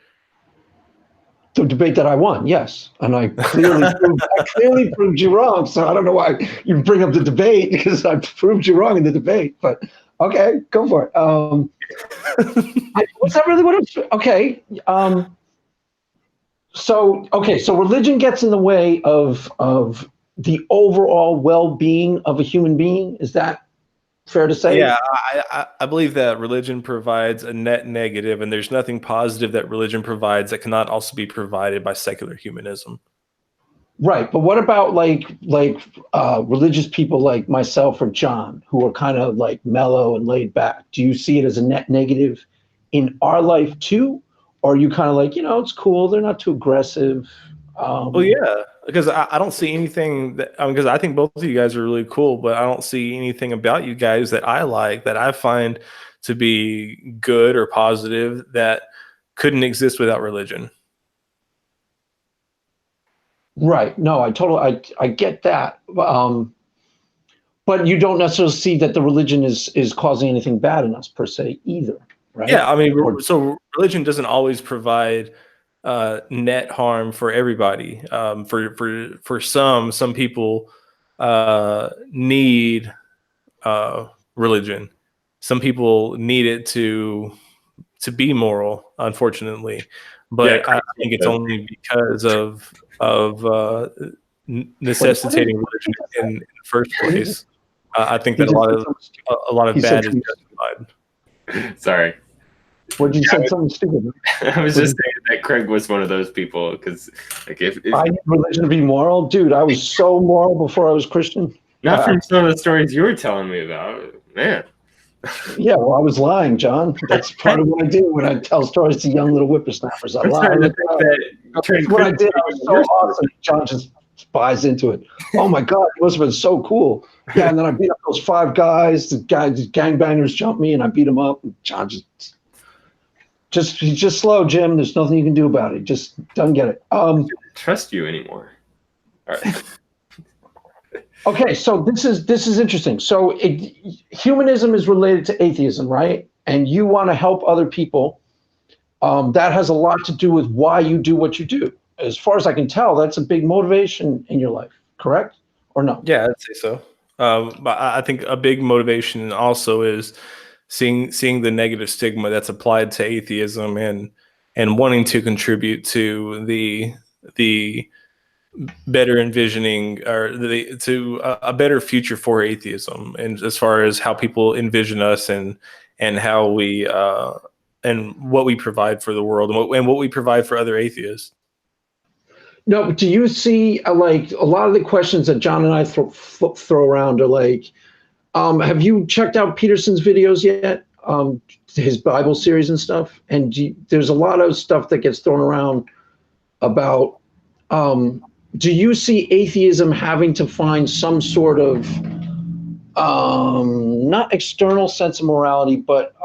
B: the debate that I won, yes, and I clearly proved you wrong. So I don't know why you bring up the debate because I proved you wrong in the debate. But okay, go for it. Was that really what it was? Okay. So religion gets in the way of the overall well-being of a human being. Is that fair to say?
A: Yeah, I believe that religion provides a net negative, and there's nothing positive that religion provides that cannot also be provided by secular humanism.
B: Right, but what about religious people like myself or John, who are kind of like mellow and laid back? Do you see it as a net negative in our life too, or are you kind of like, it's cool, they're not too aggressive?
A: Well,
B: Um,
A: yeah, because I don't see anything that, because I think both of you guys are really cool, but I don't see anything about you guys that I like, that I find to be good or positive, that couldn't exist without religion.
B: Right. No, I get that. But you don't necessarily see that the religion is causing anything bad in us per se either, right?
A: Yeah, I mean,
B: Or
A: so religion doesn't always provide net harm for everybody. For some people need religion. Some people need it to be moral, unfortunately.
C: Yeah,
A: But I think it's only because of necessitating religion in the first place. I think
B: he
A: that
B: just said something stupid.
A: a lot
B: He
A: of
B: said
A: bad is
B: something,
A: justified.
C: Sorry.
B: what did you say? Something stupid.
C: I was just saying that Craig was one of those people because, like, if
B: I need religion to be moral, dude. I was so moral before I was Christian.
C: not from some of the stories you were telling me about, man.
B: Yeah, well, I was lying, John. That's part of what I do when I tell stories to young little whippersnappers. I
C: I'm
B: lie.
C: starting to
B: Like,
C: think that
B: that's
C: turning
B: what I did. I
C: Christian
B: was so awesome. John just buys into it. Oh my God, it must have been so cool. Yeah, and then I beat up those 5 guys. The gangbangers jumped me, and I beat them up. And John he's just slow, Jim. There's nothing you can do about it. He just doesn't get it.
C: trust you anymore. All right.
B: Okay, so this is interesting. So humanism is related to atheism, right? And you want to help other people. That has a lot to do with why you do what you do. As far as I can tell, that's a big motivation in your life, correct? Or no?
A: Yeah, I'd say so. But I think a big motivation also is seeing the negative stigma that's applied to atheism and wanting to contribute to the better envisioning or to a better future for atheism, and as far as how people envision us and how we and what we provide for the world and what we provide for other atheists.
B: No, but do you see like a lot of the questions that John and I throw around are like, have you checked out Peterson's videos yet? His Bible series and stuff. And there's a lot of stuff that gets thrown around about. Do you see atheism having to find some sort of not external sense of morality, but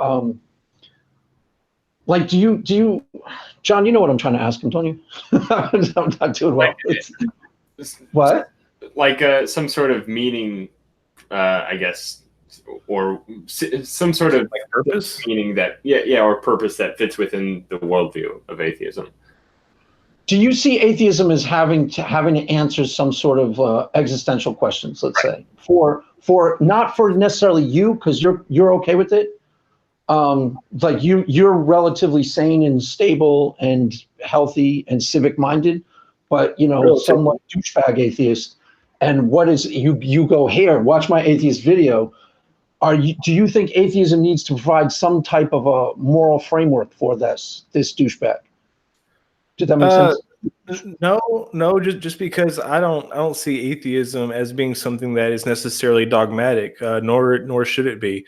B: like do you John, you know what I'm trying to ask him, don't you? I'm not doing well. What?
C: Like some sort of meaning, I guess, or some sort of
A: Like purpose?
C: meaning that, or purpose that fits within the worldview of atheism.
B: Do you see atheism as having to answer some sort of existential questions? Let's say for not for necessarily you because you're okay with it. Like you're relatively sane and stable and healthy and civic minded, but somewhat douchebag atheist. And what is you go here, watch my atheist video. Do you think atheism needs to provide some type of a moral framework for this douchebag? Did that make sense?
A: No, just because I don't see atheism as being something that is necessarily dogmatic, nor should it be.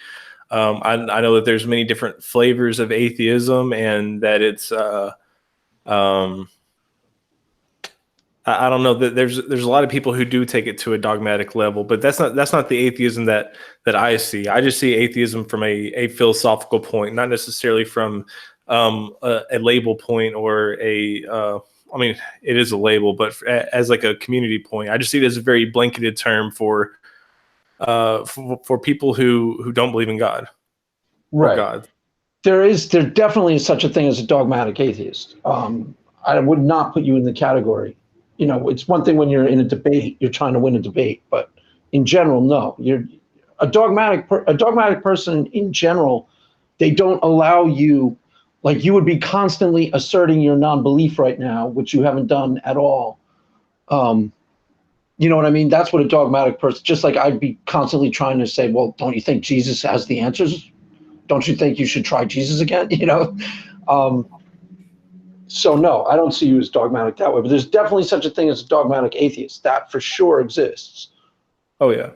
A: I know that there's many different flavors of atheism, and that it's I don't know that there's a lot of people who do take it to a dogmatic level, but that's not the atheism that I see. I just see atheism from a philosophical point, not necessarily from a label point or I mean, it is a label, but as like a community point. I just see it as a very blanketed term for people who don't believe in God. Or
B: Right.
A: God.
B: There definitely is such a thing as a dogmatic atheist. I would not put you in the category. It's one thing when you're in a debate, you're trying to win a debate, but in general, no. You're a dogmatic person in general. They don't allow you, like you would be constantly asserting your non-belief right now, which you haven't done at all. You know what I mean? That's what a dogmatic person, just like I'd be constantly trying to say, well, don't you think Jesus has the answers? Don't you think you should try Jesus again? So no, I don't see you as dogmatic that way, but there's definitely such a thing as a dogmatic atheist. That for sure exists.
A: Oh yeah.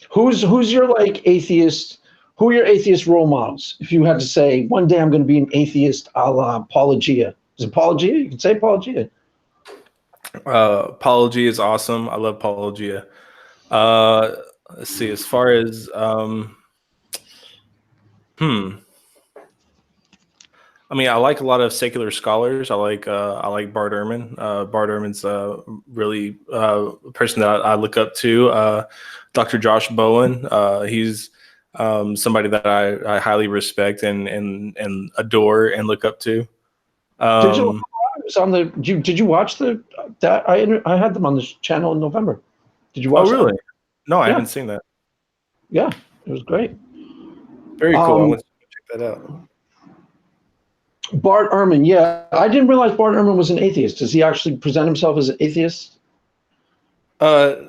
B: Who's your like atheist? Who are your atheist role models? If you had to say, one day I'm going to be an atheist, a la Paulo Gia. Is it Paulo Gia? You can say Paulo Gia.
A: Paulo Gia is awesome. I love Paulo Gia. Let's see. As far as I mean, I like a lot of secular scholars. I like Bart Ehrman. Bart Ehrman's really a person that I look up to. Dr. Josh Bowen. He's somebody that I highly respect and adore and look up to.
B: Did you on the? Did you watch that? I had them on this channel in November. Did you watch?
A: Oh, really?
B: That?
A: No, I
B: Yeah.
A: haven't seen that.
B: Yeah, it was great.
A: Very cool. I want to check that out.
B: Bart Ehrman, yeah, I didn't realize Bart Ehrman was an atheist. Does he actually present himself as an atheist?
A: I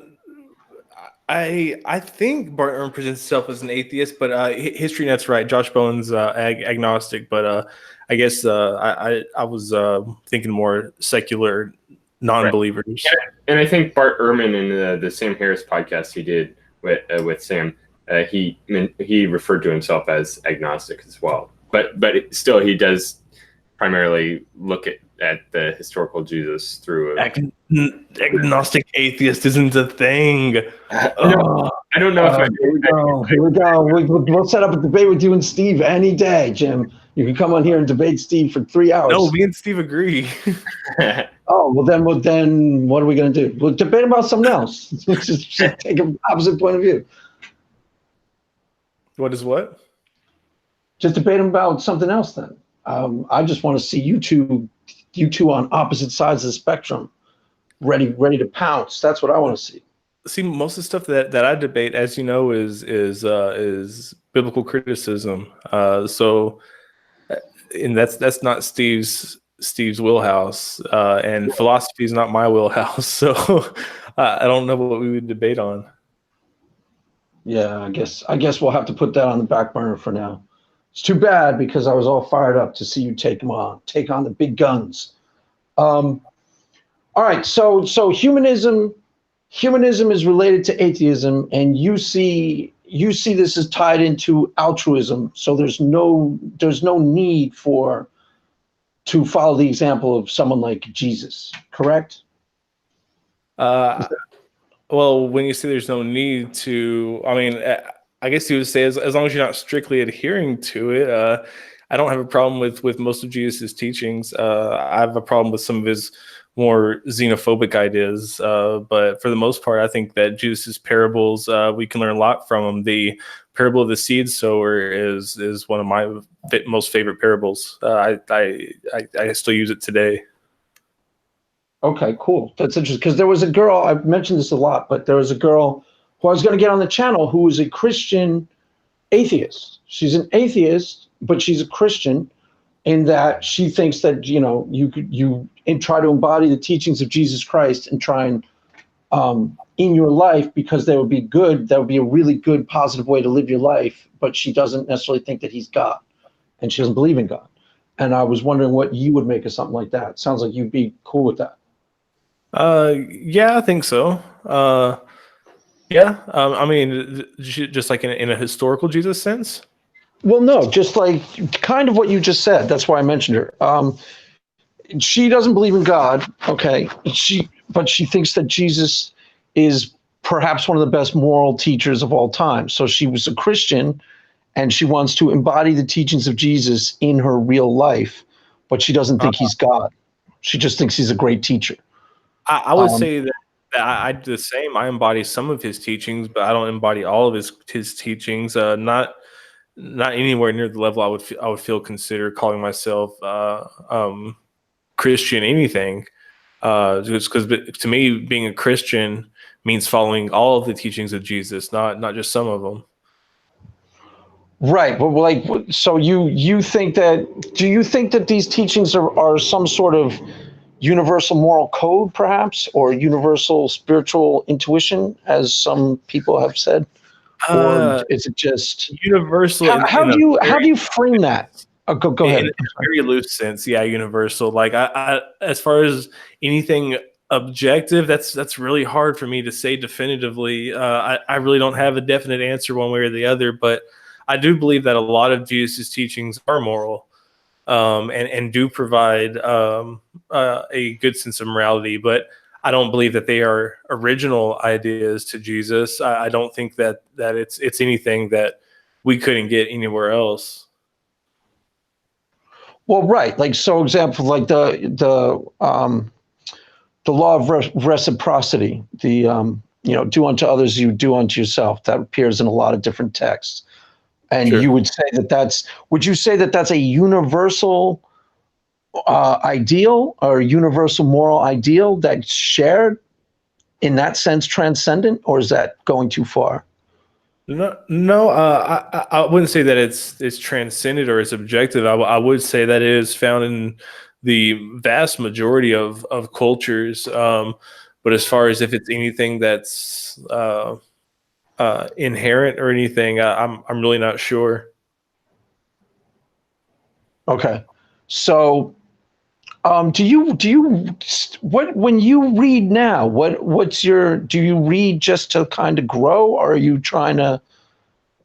A: think Bart Ehrman presents himself as an atheist, but HistoryNet's right. Josh Bowen's agnostic, but I guess I was thinking more secular non-believers.
C: Right. Yeah, and I think Bart Ehrman in the Sam Harris podcast he did with Sam, he referred to himself as agnostic as well. But still, he does primarily look at the historical Jesus through
A: agnostic atheist isn't a thing.
C: No, I don't know if
B: here we go. Here we go. We'll set up a debate with you and Steve any day, Jim. You can come on here and debate Steve for 3 hours.
A: No, me and Steve agree.
B: Oh, well then what are we going to do? We'll debate about something else. Let's just take an opposite point of view.
A: What is what?
B: Just debate about something else then. I just want to see you two on opposite sides of the spectrum, ready to pounce. That's what I want to see.
A: See, most of the stuff that I debate, as you know, is biblical criticism. So, and that's not Steve's wheelhouse, and philosophy is not my wheelhouse. So, I don't know what we would debate on.
B: Yeah, I guess we'll have to put that on the back burner for now. It's too bad because I was all fired up to see you take on the big guns. All right, so humanism is related to atheism, and you see this as tied into altruism. So there's no need to follow the example of someone like Jesus, correct?
A: Well, when you say there's no need to, I mean, I guess you would say as long as you're not strictly adhering to it. I don't have a problem with most of Jesus' teachings. I have a problem with some of his more xenophobic ideas. But for the most part, I think that Jesus' parables, we can learn a lot from them. The parable of the seed sower is one of my most favorite parables. I still use it today.
B: Okay, cool. That's interesting because there was a girl, I've mentioned this a lot, but there was a girl who I was going to get on the channel who was a Christian atheist. She's an atheist, but she's a Christian in that she thinks that, you try to embody the teachings of Jesus Christ and try and in your life because they would be good. That would be a really good, positive way to live your life. But she doesn't necessarily think that he's God, and she doesn't believe in God. And I was wondering what you would make of something like that. Sounds like you'd be cool with that.
A: Yeah, I think so. Yeah, I mean, just like in a historical Jesus sense.
B: Well, no, just like kind of what you just said. That's why I mentioned her. She doesn't believe in God, okay? But she thinks that Jesus is perhaps one of the best moral teachers of all time. So she was a Christian, and she wants to embody the teachings of Jesus in her real life, but she doesn't think he's God. She just thinks he's a great teacher.
A: I would say that I do the same. I embody some of his teachings, but I don't embody all of his teachings. Not anywhere near the level I would feel consider calling myself Christian anything. Just because to me, being a Christian means following all of the teachings of Jesus, not just some of them.
B: Right, but so you think that? Do you think that these teachings are some sort of universal moral code, perhaps, or universal spiritual intuition, as some people have said, or is it just
A: universal?
B: How do you frame that? Oh, go ahead.
A: In a very loose sense, yeah, universal. Like I as far as anything objective, that's really hard for me to say definitively. I really don't have a definite answer one way or the other, but I do believe that a lot of Jesus' teachings are moral. And do provide a good sense of morality, but I don't believe that they are original ideas to Jesus. I don't think that it's anything that we couldn't get anywhere else.
B: Well, right. Like, so example, like the law of reciprocity, do unto others you do unto yourself. That appears in a lot of different texts. And
A: Sure.
B: you would say would you say that that's a universal ideal or universal moral ideal that's shared, in that sense, transcendent, or is that going too far?
A: No, no, I wouldn't say that it's transcended or it's objective. I would say that it is found in the vast majority of cultures. But as far as if it's anything that's inherent or anything, I'm really not sure.
B: Okay. So, do you what when you read now? Do you read just to kind of grow, or are you trying to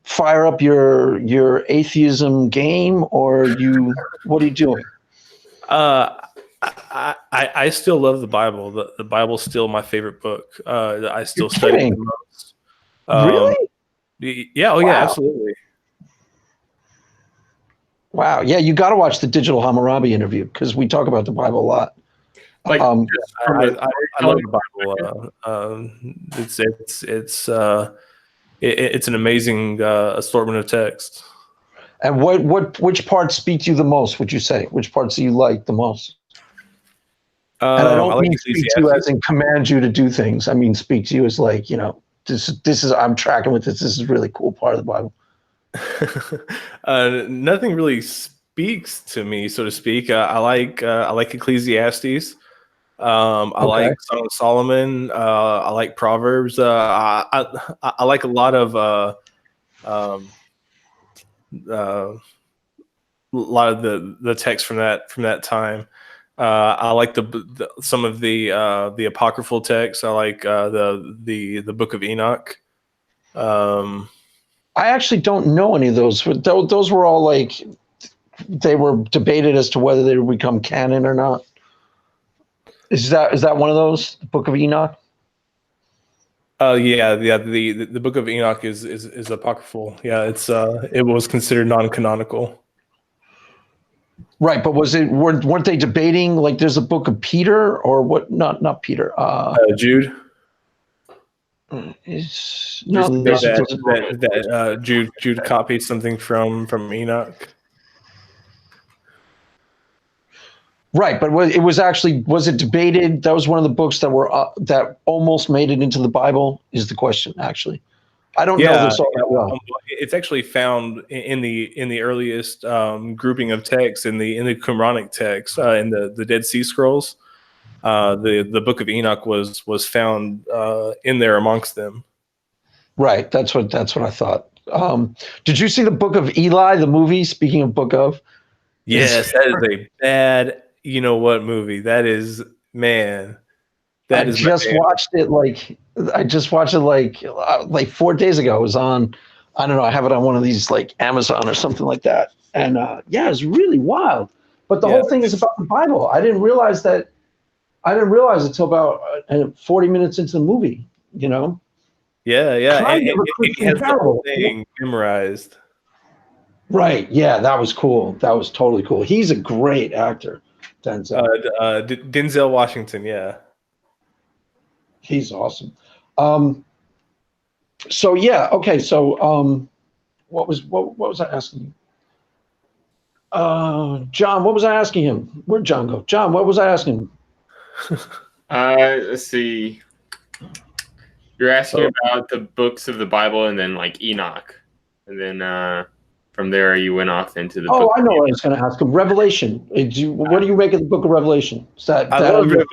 B: fire up your atheism game, or what are you doing?
A: Uh, I still love the Bible. The Bible's still my favorite book. I still
B: You're
A: study it
B: kidding.
A: the most. Um,
B: Really?
A: yeah, oh yeah,
B: Wow.
A: absolutely.
B: Wow. Yeah, you got to watch the Digital Hammurabi interview because we talk about the Bible a lot.
C: Like
B: Um,
C: just
A: I,
C: from
A: I,
C: a
A: I love
C: storytelling
A: the Bible. It's an amazing assortment of text.
B: and which parts speak to you the most? Would you say which parts do you like the most? And I
A: I
B: don't
A: like
B: mean speak to you as
A: Ecclesiastes.
B: in command you to do things. I mean speak to you as like, this is I'm tracking with this. This is a really cool part of the Bible.
A: Nothing really speaks to me, so to speak. I like Ecclesiastes. I
B: Okay.
A: like Song of Solomon. I like Proverbs. I like a lot of um, uh, the text from that time. I like some of the apocryphal texts. I like the Book of Enoch. Um,
B: I actually don't know any of those. Those were all like they were debated as to whether they would become canon or not. Is that one of those? The Book of Enoch?
A: yeah. The Book of Enoch is apocryphal. Yeah, it was considered non-canonical.
B: Right, but weren't they debating like there's a book of Peter or what? Not Peter.
A: Jude.
B: Is
A: Did you
B: no,
A: say
B: there's a different.
A: that Jude copied something from Enoch?
B: Right, but was it debated? That was one of the books that almost made it into the Bible. Is the question actually? I don't know
A: Yeah,
B: this all that well.
A: it's actually found in the earliest grouping of texts in the Qumranic text in the Dead Sea Scrolls. The Book of Enoch was found in there amongst them.
B: Right, that's what I thought. Did you see the Book of Eli, the movie? Speaking of Book of, is
A: Yes, that is a bad you know what movie. That is man.
B: I
A: That is my
B: just
A: jam.
B: watched it like 4 days ago. It was on, I don't know, I have it on one of these like Amazon or something like that. And yeah, it's really wild. But the
A: Yeah,
B: whole thing is about the Bible. I didn't realize that. I didn't realize it until about 40 minutes into the movie, you know?
A: yeah,
B: Kind of a
A: and he
B: Christian
A: has the whole
B: parable.
A: thing memorized.
B: Right. Yeah, that was cool. That was totally cool. He's a great actor, Denzel.
A: Denzel Washington. Yeah.
B: He's awesome. Um, so yeah, okay. So what was I asking you? John, what was I asking him? Where'd John go? John, what was I asking him?
C: let's see. You're asking
A: Oh,
C: about the books of the Bible and then like Enoch. And then from there you went off into the
B: Oh,
C: book.
B: I know what I was going to ask him. Revelation. What do you make of the book of Revelation? Is
A: I
B: that
A: love
B: your
A: Revelation.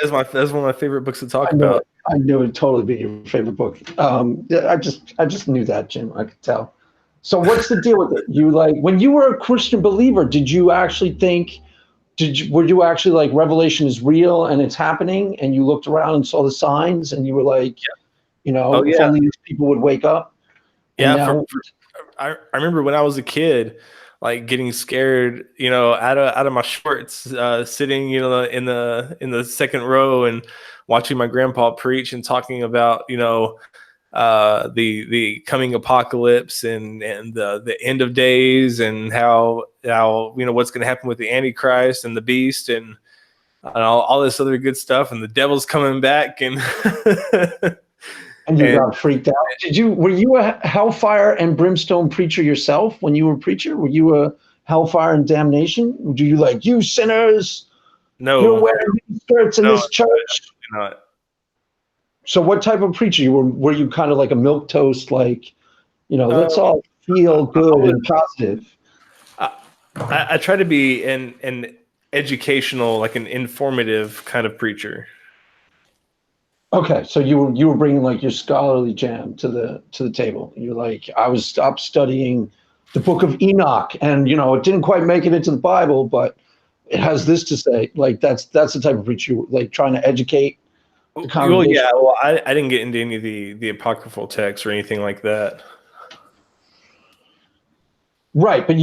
B: favorite?
A: That's one of my favorite books to talk
B: I know
A: about.
B: it. I knew it'd totally be your favorite book. Yeah, I just knew that, Jim. I could tell. So what's the deal with it? You like when you were a Christian believer, did you actually think were you actually like Revelation is real and it's happening and you looked around and saw the signs and you were like,
A: Oh
B: if
A: yeah,
B: only these people would wake up and
A: yeah.
B: now
A: I remember when I was a kid, like getting scared, out of my shorts, sitting, in the second row and watching my grandpa preach and talking about, the coming apocalypse and the end of days, and how what's going to happen with the Antichrist and the beast and all this other good stuff, and the devil's coming back, and
B: and you got freaked out. Were you a hellfire and brimstone preacher yourself when you were a preacher? Were you a hellfire and damnation? Do you like, you sinners?
A: No,
B: you're wearing these skirts in this church?
A: Not.
B: So what type of preacher you were? Were you kind of like a milquetoast, like, let's all feel good and positive?
A: I try to be an educational, like an informative kind of preacher.
B: Okay, so you were bringing like your scholarly jam to the table. You're like, I was up studying the book of Enoch, and it didn't quite make it into the Bible, but it has this to say. Like that's the type of preacher you were, like, trying to educate the congregation.
A: Well, yeah. Well, I didn't get into any of the apocryphal texts or anything like that.
B: Right, but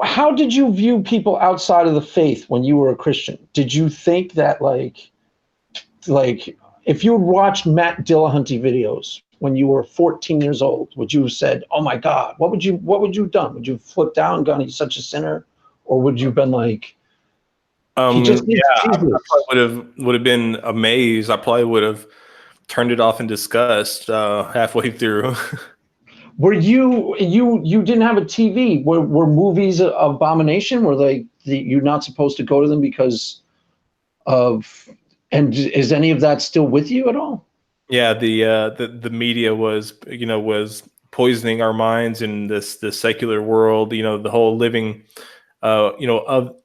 B: how did you view people outside of the faith when you were a Christian? Did you think that like if you had watched Matt Dillahunty videos when you were 14 years old, would you have said, "Oh my God"? What would you have done? Would you have flipped out and gone, "He's such a sinner," or would you have been like, "He just needs Jesus"?
A: I probably would have been amazed. I probably would have turned it off in disgust halfway through.
B: Were you didn't have a TV? Were movies an abomination? Were you're not supposed to go to them because of? And is any of that still with you at all?
A: Yeah, the media was poisoning our minds in this secular world. The whole living, of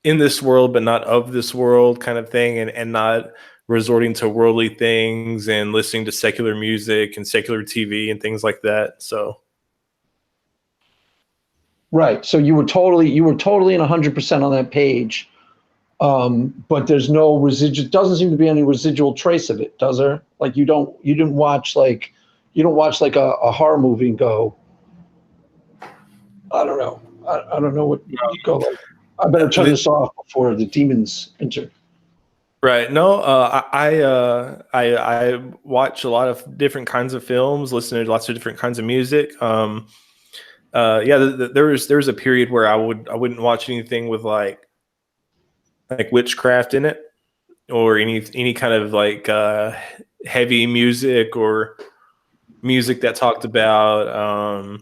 A: in this world but not of this world kind of thing, and not resorting to worldly things and listening to secular music and secular TV and things like that. So,
B: right. So you were totally in 100% on that page. But there's no residual. Doesn't seem to be any residual trace of it, does there? Like you don't watch like a horror movie and go, I don't know. I don't know what you go like. I better turn this off before the demons enter. Right.
A: No, I watch a lot of different kinds of films, listen to lots of different kinds of music. There was a period where I wouldn't watch anything with like witchcraft in it, or any kind of like heavy music or music that talked about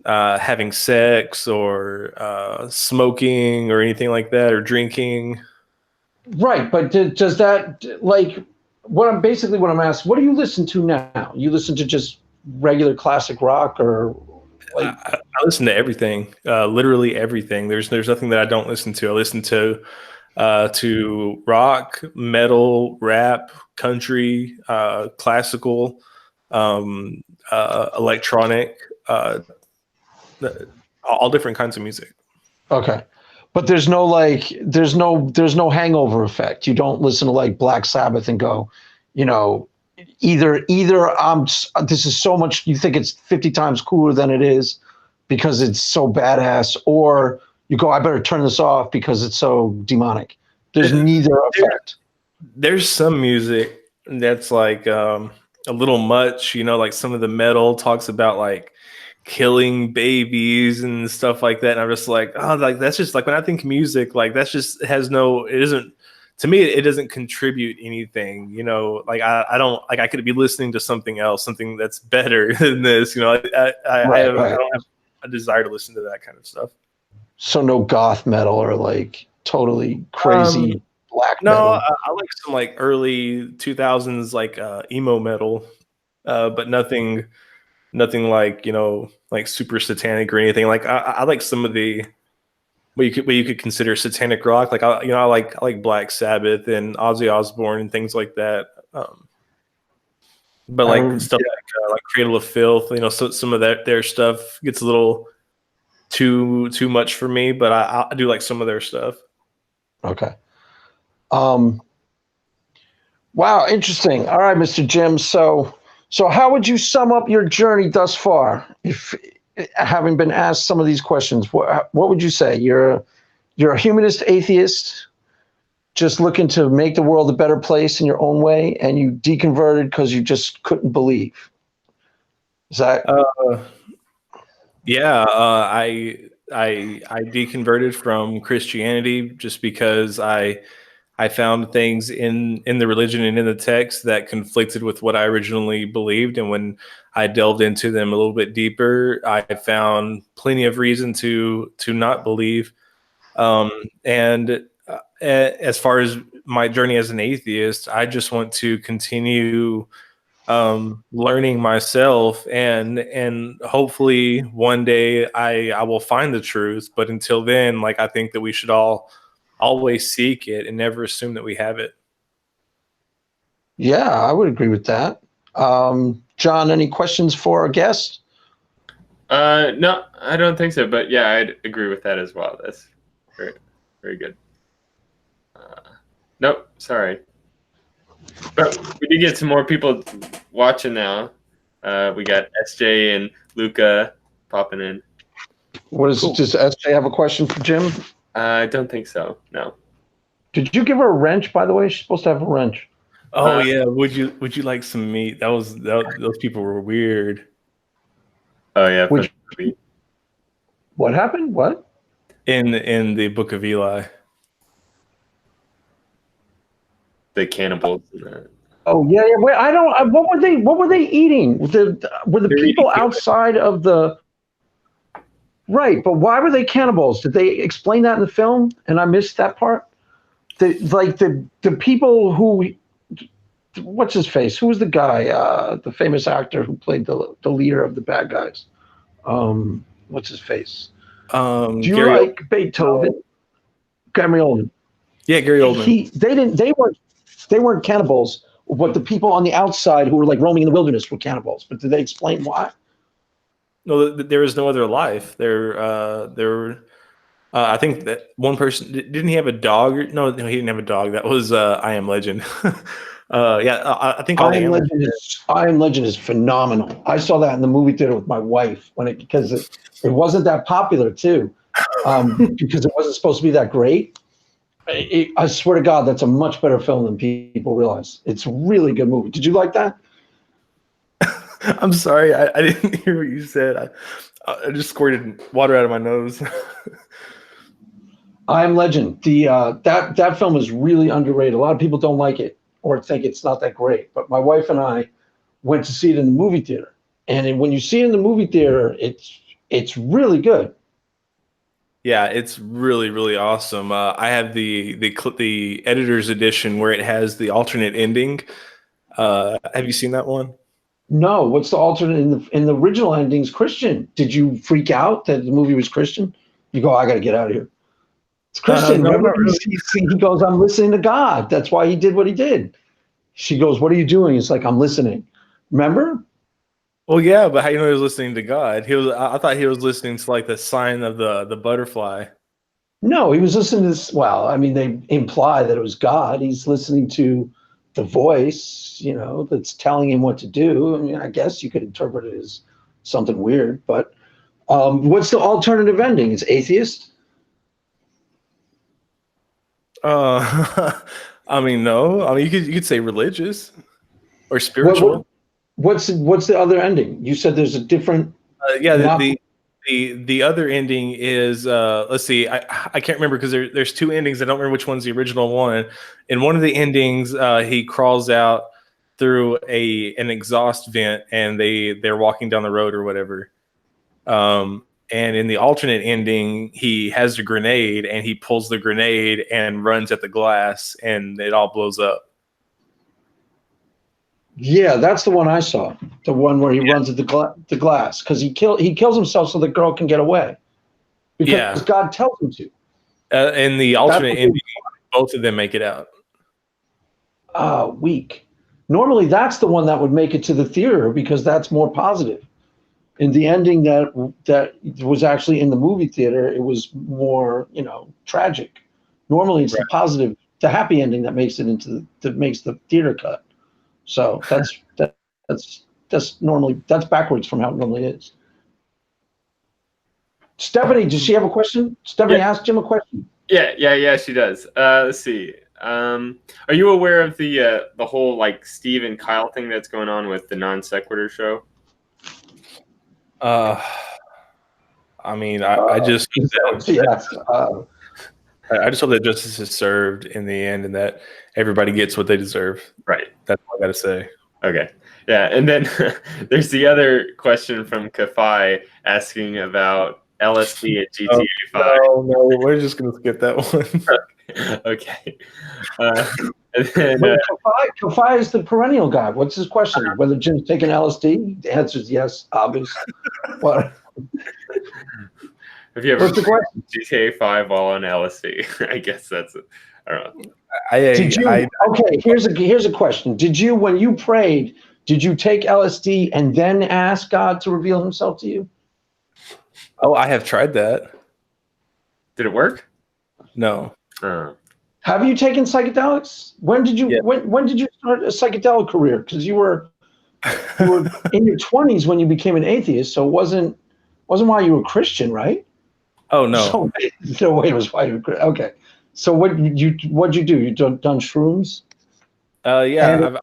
A: having sex or smoking or anything like that, or drinking.
B: Right, but does that, like, what I'm asking, what do you listen to now? You listen to just regular classic rock, or like?
A: I listen to everything, literally everything. There's nothing that I don't listen to. I listen to rock, metal, rap, country, classical, electronic, all different kinds of music.
B: Okay. But there's no hangover effect. You don't listen to like Black Sabbath and go, either this is so much, you think it's 50 times cooler than it is because it's so badass, or you go, I better turn this off because it's so demonic. There's neither effect.
A: There's some music that's like a little much, like some of the metal talks about like killing babies and stuff like that, and I'm just like, oh, like that's just like, when I think music, like that's just it isn't, to me it doesn't contribute anything, like I don't, like I could be listening to something else, something that's better than this, I don't have a desire to listen to that kind of stuff.
B: So no goth metal or like totally crazy black metal?
A: No, I like some like early 2000s like emo metal, but nothing like like super satanic or anything. Like I like some of the what you could consider satanic rock. Like I like Black Sabbath and Ozzy Osbourne and things like that. But like stuff like Cradle of Filth, so some of their stuff gets a little too much for me. But I do like some of their stuff.
B: Okay. Wow, interesting. All right, Mr. Jim. So how would you sum up your journey thus far? If having been asked some of these questions, what would you say? You're a humanist atheist, just looking to make the world a better place in your own way, and you deconverted because you just couldn't believe. Is that?
A: Yeah, I deconverted from Christianity just because I found things in the religion and in the text that conflicted with what I originally believed, and when I delved into them a little bit deeper, I found plenty of reason to not believe. And as far as my journey as an atheist, I just want to continue learning myself, and hopefully one day I will find the truth. But until then, like, I think that we should all always seek it and never assume that we have it.
B: Yeah, I would agree with that. John, any questions for our guest?
C: No, I don't think so. But yeah, I'd agree with that as well. That's very, very good. Nope, sorry. But we did get some more people watching now. We got SJ and Luca popping in.
B: What is
A: Cool.
B: Does SJ have a question for Jim?
C: I don't think so. No.
B: Did you give her a wrench, by the way? She's supposed to have a wrench.
A: Oh yeah, would you like some meat? Those people were weird.
C: Oh yeah.
B: Which- What happened? What?
A: In the Book of Eli.
C: The cannibals. And that.
B: Oh yeah, yeah. Wait, I don't. What were they? What were they eating? Were the people outside of the? Right, but why were they cannibals? Did they explain that in the film? And I missed that part. The people who, what's his face? Who was the guy? The famous actor who played the leader of the bad guys. What's his face? Do you
A: Gary
B: like Beethoven? Gary Oldman.
A: Yeah, Gary Oldman.
B: They weren't cannibals, but the people on the outside who were like roaming in the wilderness were cannibals. But did they explain why?
A: No, there was no other life. I think that one person didn't he have a dog? No, he didn't have a dog. That was I Am Legend. I think all
B: I
A: the
B: Am
A: animals.
B: I Am Legend is phenomenal. I saw that in the movie theater with my wife because it wasn't that popular too, because it wasn't supposed to be that great. I swear to God, that's a much better film than people realize. It's a really good movie. Did you like that?
A: I'm sorry, I didn't hear what you said. I just squirted water out of my nose.
B: I Am Legend. That film is really underrated. A lot of people don't like it or think it's not that great. But my wife and I went to see it in the movie theater, and when you see it in the movie theater, it's really good.
A: Yeah, it's really, really awesome. I have the editor's edition where it has the alternate ending. Have you seen that one?
B: No, what's the alternate in the original ending's Christian? Did you freak out that the movie was Christian? You go, I got to get out of here. It's Christian.
A: No,
B: Remember,
A: not really.
B: he goes, I'm listening to God. That's why he did what he did. She goes, what are you doing? He's like, I'm listening. Remember?
A: Well, yeah, but how you know he was listening to God? I thought he was listening to like the sign of the butterfly.
B: No, he was listening to this. Well, I mean, they imply that it was God. He's listening to the voice, that's telling him what to do. I mean, I guess you could interpret it as something weird, but what's the alternative ending? It's atheist?
A: I mean, no. I mean, you could say religious or spiritual.
B: What's the other ending? You said there's a different.
A: Yeah, the other ending is let's see. I can't remember because there's two endings. I don't remember which one's the original one. In one of the endings, he crawls out through an exhaust vent, and they're walking down the road or whatever. And in the alternate ending, he has a grenade, and he pulls the grenade and runs at the glass, and it all blows up.
B: Yeah, that's the one I saw. The one where he runs at the glass because he kills himself so the girl can get away because God tells him to.
A: In the alternate ending, both of them make it out.
B: Weak. Normally, that's the one that would make it to the theater because that's more positive. In the ending that was actually in the movie theater, it was more, tragic. Normally, it's the happy ending that makes it makes the theater cut. So that's normally backwards from how it normally is. Stephanie, does she have a question? Stephanie asked Jim a question.
C: Yeah, she does. Let's see. Are you aware of the whole like Steve and Kyle thing that's going on with the non sequitur show?
A: I mean, I just
B: yes.
A: I just hope that justice is served in the end, and that everybody gets what they deserve.
C: Right.
A: That's all I gotta say.
C: Okay. Yeah, and then there's the other question from Kafai asking about LSD at GTA 5.
A: No, we're just gonna skip that one.
C: Okay. And then,
B: Wait, Kafai is the perennial guy. What's his question? Whether Jim's taking LSD? The answer is yes, obvious. What?
C: have you ever
B: What's the
C: played
B: question?
C: GTA 5 while on LSD? I guess that's it. I don't know.
B: Okay, here's a question. When you prayed, did you take LSD and then ask God to reveal himself to you?
A: Oh, I have tried that.
C: Did it work?
A: No.
B: Have you taken psychedelics? When did you
A: Yeah.
B: when did you start a psychedelic career? Because you were in your 20s when you became an atheist, so it wasn't while you were Christian, right?
A: Oh no.
B: So wait, it was while you were Christian. Okay. So what'd you do? You done shrooms?
A: Yeah,
B: And-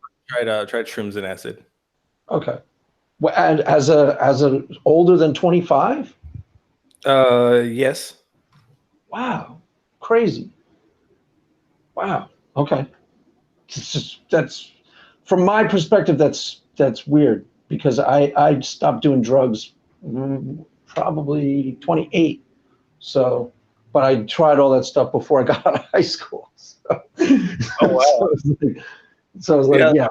A: I've tried shrooms and acid.
B: Okay. Well, and as a older than 25?
A: Yes.
B: Wow. Crazy. Wow. Okay. That's from my perspective, that's weird because I stopped doing drugs probably 28. So, but I tried all that stuff before I got out of high school. So,
A: Oh wow.
B: so I was like, yeah.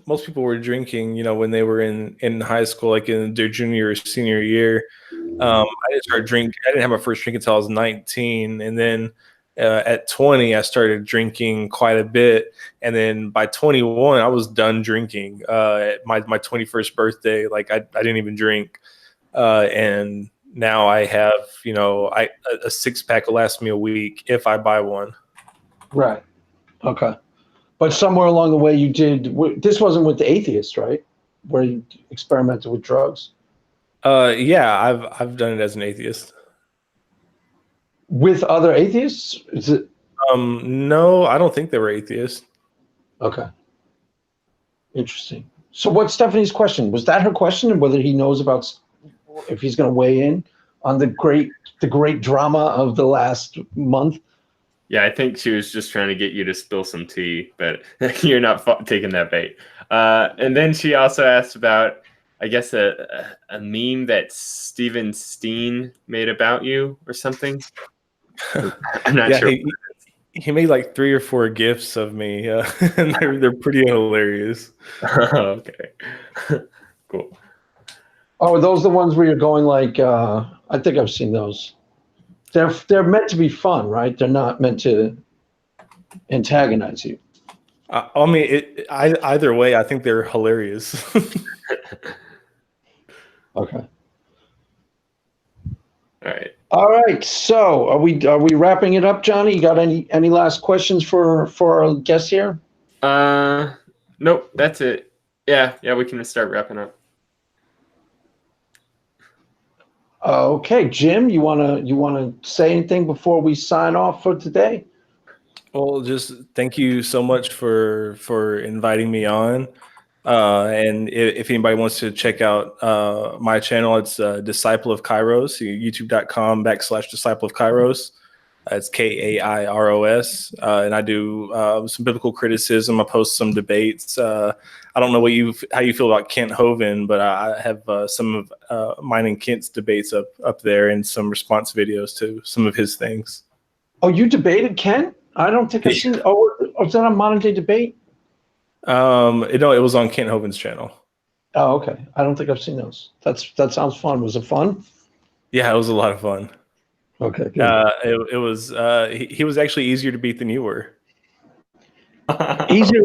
A: Most people were drinking, when they were in high school, like in their junior or senior year. I didn't start drinking. I didn't have my first drink until I was 19, and then at 20, I started drinking quite a bit, and then by 21, I was done drinking. At my 21st birthday, like I didn't even drink, and now I have a 6-pack will last me a week if I buy one.
B: Right. Okay. But somewhere along the way, you did. This wasn't with the atheists, right? Where you experimented with drugs.
A: Yeah, I've done it as an atheist.
B: With other atheists? Is it
A: No, I don't think they were atheists.
B: okay? Interesting. So, what's Stephanie's question? Was that her question, and whether he knows about if he's going to weigh in on the great drama of the last month?
C: Yeah, I think she was just trying to get you to spill some tea, but you're not taking that bait. And then she also asked about, I guess, a meme that Steven Steen made about you or something. I'm not sure.
A: He made like 3 or 4 gifs of me, and they're pretty hilarious.
C: Okay, cool.
B: Oh, are those the ones where you're going like? I think I've seen those. They're meant to be fun, right? They're not meant to antagonize you.
A: I mean, either way, I think they're hilarious.
B: Okay.
C: All right.
B: So are we wrapping it up, Johnny? You got any last questions for our guests here?
C: Nope, that's it. Yeah, we can start wrapping up.
B: Okay, Jim, you wanna say anything before we sign off for today?
A: Well, just thank you so much for inviting me on. And if anybody wants to check out my channel, it's Disciple of Kairos, youtube.com/Disciple of Kairos. It's Kairos. And I do some biblical criticism. I post some debates. I don't know how you feel about Kent Hovind, but I have some of mine and Kent's debates up there and some response videos to some of his things.
B: Oh, you debated Kent? I don't think I've seen. Oh, was that a modern day debate?
A: No, it was on Kent Hovind's channel.
B: Oh, okay. I don't think I've seen those. That sounds fun. Was it fun?
A: Yeah, it was a lot of fun.
B: Okay, good.
A: It was. He was actually easier to beat than you were.
B: Easier,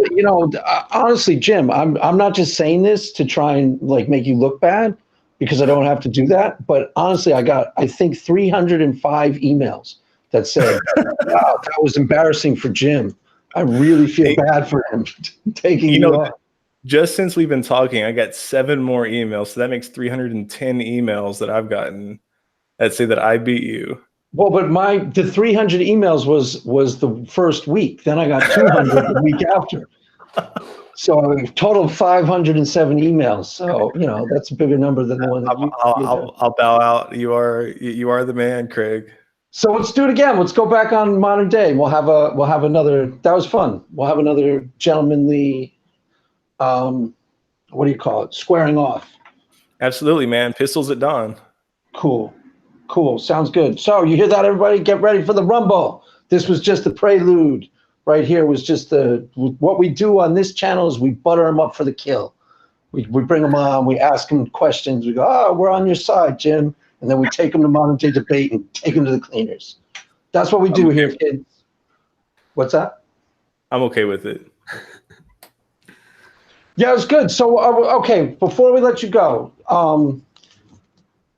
B: honestly, Jim, I'm not just saying this to try and like make you look bad because I don't have to do that. But honestly, I got, I think, 305 emails that said, wow, that was embarrassing for Jim. I really feel bad for him taking you on.
A: Just since we've been talking, I got 7 more emails. So that makes 310 emails that I've gotten that say that I beat you.
B: Well, but the 300 emails was the first week. Then I got 200 the week after. So a total of 507 emails. So, that's a bigger number than the one that you had.
A: I'll bow out. You are the man, Craig.
B: So let's do it again. Let's go back on modern day. We'll have another. That was fun. We'll have another gentlemanly, what do you call it? Squaring off.
A: Absolutely, man. Pistols at dawn.
B: Cool. Sounds good. So you hear that, everybody? Get ready for the Rumble. This was just the prelude. Right here was just what we do on this channel is we butter them up for the kill. We bring them on. We ask them questions. We go, oh, we're on your side, Jim. And then we take them to modern day debate and take them to the cleaners. That's what we do here, kids. What's that?
A: I'm okay with it.
B: Yeah, it's good. So, okay, before we let you go,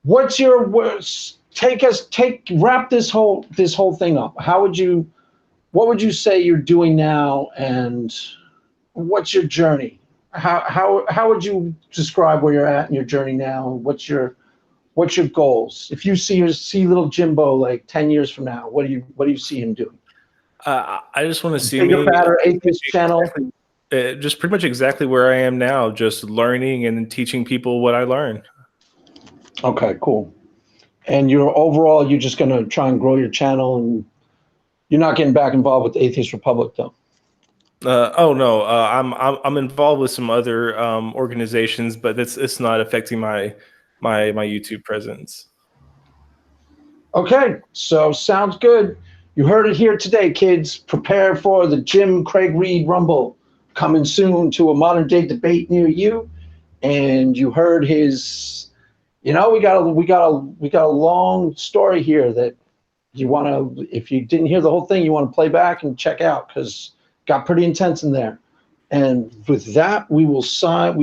B: what's your wrap this whole thing up? What would you say you're doing now, and what's your journey? How would you describe where you're at in your journey now? What's your goals? If you see little Jimbo like 10 years from now, what do you see him doing?
A: I just want to see
B: bigger, fatter, Atheist channel.
A: Just pretty much exactly where I am now, just learning and teaching people what I learn.
B: Okay, cool. And you're just going to try and grow your channel, and you're not getting back involved with the Atheist Republic, though.
A: Oh no, I'm involved with some other organizations, but it's not affecting my YouTube presence.
B: Okay, so sounds good. You heard it here today, kids. Prepare for the Jim Craig Reed Rumble coming soon to a modern day debate near you. And you heard his. We got a long story here that you want to. If you didn't hear the whole thing, you want to play back and check out because it got pretty intense in there. And with that, we will sign.